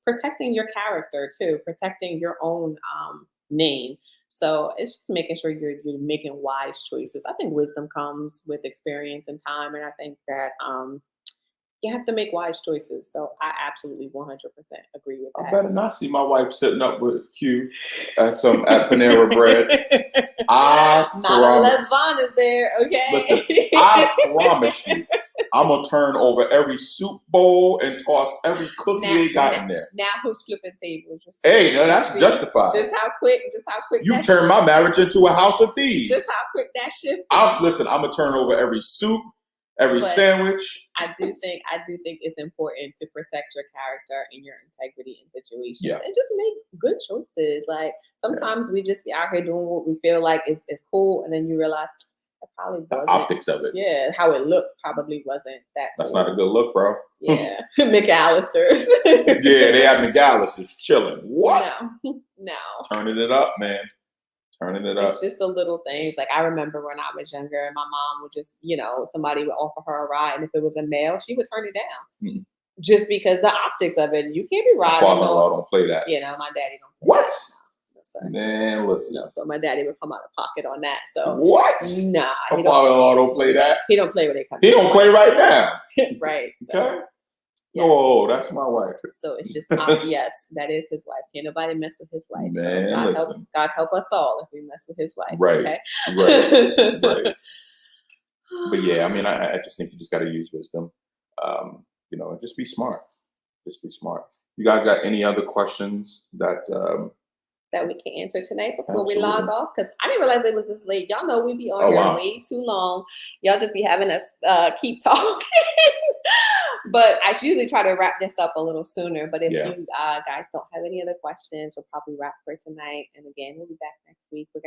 protecting your character too, protecting your own name. So it's just making sure you're making wise choices. I think wisdom comes with experience and time, and I think that you have to make wise choices. So I absolutely 100% agree with I that. better not see my wife sitting up with Q at Panera Bread. I Not promise. unless Vaughn is there, okay? Listen, I promise you, I'm gonna turn over every soup bowl and toss every cookie they got in there. Now who's flipping tables? Hey, no, that's justified. Just how quick. You turned my marriage into a house of thieves. Just how quick that shifted. I'm gonna turn over every soup, every sandwich. I do think it's important to protect your character and your integrity in situations, and just make good choices. Like, sometimes we just be out here doing what we feel like is cool, and then you realize it probably wasn't. The optics of it. Yeah, how it looked probably wasn't that. That's cool. not a good look, bro. Yeah, McAllister's. Yeah, they had McAllister's chilling. What? No. Turning it up, man. Turning it up. It's just the little things. Like, I remember when I was younger, and my mom would just, somebody would offer her a ride, and if it was a male, she would turn it down. Mm-hmm. Just because the optics of it. You can't be riding. My father-in-law don't play that. My daddy don't play what? That. Man, listen. So my daddy would come out of pocket on that. So what? Nah. My father-in-law don't play that. He don't play with it. He don't play right now. Right. So. Okay. Yes. Oh, that's my wife. So it's just yes, that is his wife. Can't nobody mess with his wife. Man, so God help us all if we mess with his wife. Right. Okay? Right. But yeah, I mean, I just think you just got to use wisdom, and just be smart. Just be smart. You guys got any other questions that we can answer tonight before we log off? Because I didn't realize it was this late. Y'all know we be on here way too long. Y'all just be having us keep talking. But I usually try to wrap this up a little sooner. But if you guys don't have any other questions, we'll probably wrap for tonight. And again, we'll be back next week. We're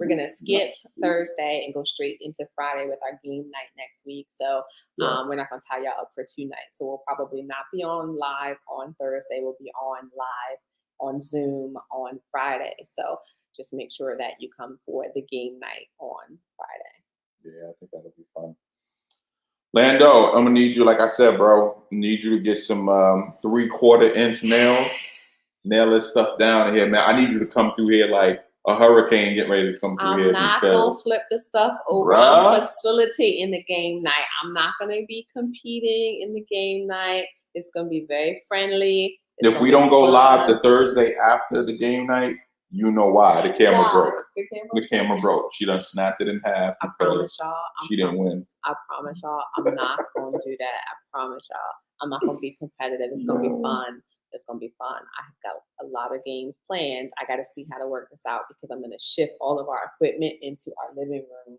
gonna skip Thursday and go straight into Friday with our game night next week. So we're not gonna tie y'all up for 2 nights. So we'll probably not be on live on Thursday. We'll be on live on Zoom on Friday. So just make sure that you come for the game night on Friday. Yeah, I think that'll be fun. Lando, I'm gonna need you, like I said, bro. Need you to get some 3/4 inch nails. Nail this stuff down here, man. I need you to come through here like a hurricane getting ready to come through here. I'm not gonna flip the stuff over. I'm facilitating the game night. I'm not gonna be competing in the game night. It's gonna be very friendly. If we don't go live the Thursday after the game night, you know why. The camera broke. The camera broke. She done snapped it in half because she didn't win. I promise y'all, I'm not going to do that. I promise y'all. I'm not going to be competitive. It's going to be fun. It's going to be fun. I've got a lot of games planned. I got to see how to work this out because I'm going to shift all of our equipment into our living room.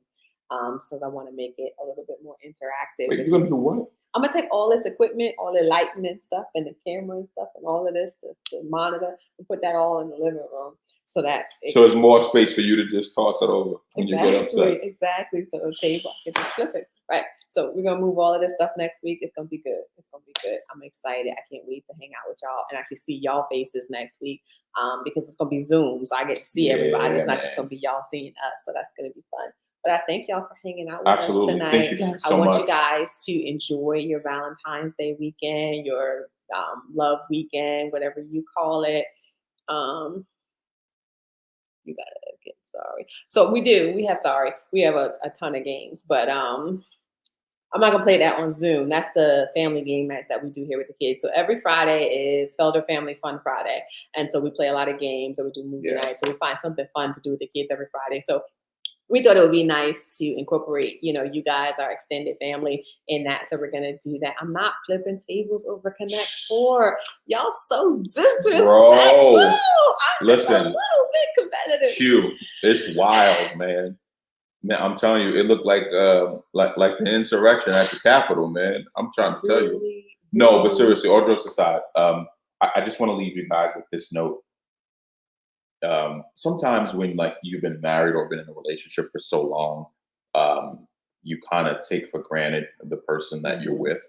So I want to make it a little bit more interactive. Wait, you're going to do what? I'm going to take all this equipment, all the lighting and stuff, and the camera and stuff, and all of this, the monitor, and put that all in the living room. So there's more space for you to just toss it over when you get upset. Exactly. So a table, I can just flip it. Right. So we're gonna move all of this stuff next week. It's gonna be good. It's gonna be good. I'm excited. I can't wait to hang out with y'all and actually see y'all faces next week. Because it's gonna be Zoom, so I get to see everybody. It's not just gonna be y'all seeing us. So that's gonna be fun. But I thank y'all for hanging out with us tonight. Thank you guys so much. I want you guys to enjoy your Valentine's Day weekend, your love weekend, whatever you call it. You gotta get sorry. So we have a ton of games, but I'm not gonna play that on Zoom. That's the family game nights that we do here with the kids. So every Friday is Felder Family Fun Friday, and so we play a lot of games and we do movie nights. So we find something fun to do with the kids every Friday. So we thought it would be nice to incorporate, you guys, our extended family, in that. So we're gonna do that. I'm not flipping tables over Connect Four. Y'all so disrespectful. Bro, I'm just a listen, little bit competitive. Q, it's wild, man. Man, I'm telling you, it looked like the insurrection at the Capitol, man. I'm trying to tell you. Really, No, but really. seriously, all jokes aside, I just want to leave you guys with this note. Sometimes when like you've been married or been in a relationship for so long, you kind of take for granted the person that you're with.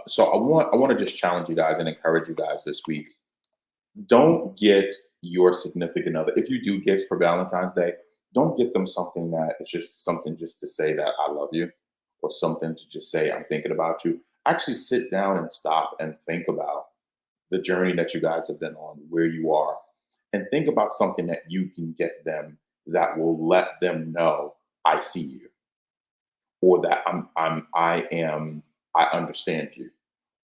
So I want to just challenge you guys and encourage you guys this week. Don't get your significant other, if you do gifts for Valentine's Day, don't get them something that it's just something just to say that I love you, or something to just say I'm thinking about you. Actually sit down and stop and think about the journey that you guys have been on, where you are, and think about something that you can get them that will let them know I see you, or that I understand you,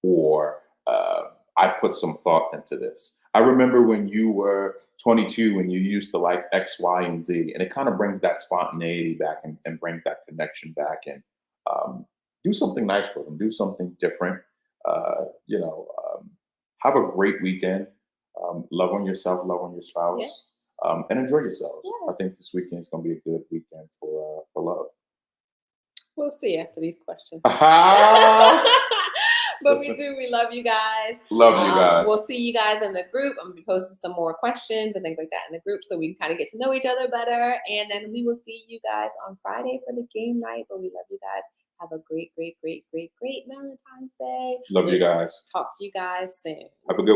or I put some thought into this. I remember when you were 22, when you used to like X, Y, and Z, and it kind of brings that spontaneity back, and brings that connection back, and do something nice for them, do something different. Have a great weekend. Love on yourself, love on your spouse, and enjoy yourselves. Yeah. I think this weekend is going to be a good weekend for love. We'll see after these questions. Ah, But listen. we love you guys. Love you guys. We'll see you guys in the group. I'm gonna be posting some more questions and things like that in the group, so we can kind of get to know each other better. And then we will see you guys on Friday for the game night. But we love you guys. Have a great, great, great, great, great Valentine's Day. Love you guys. Talk to you guys soon. Have a good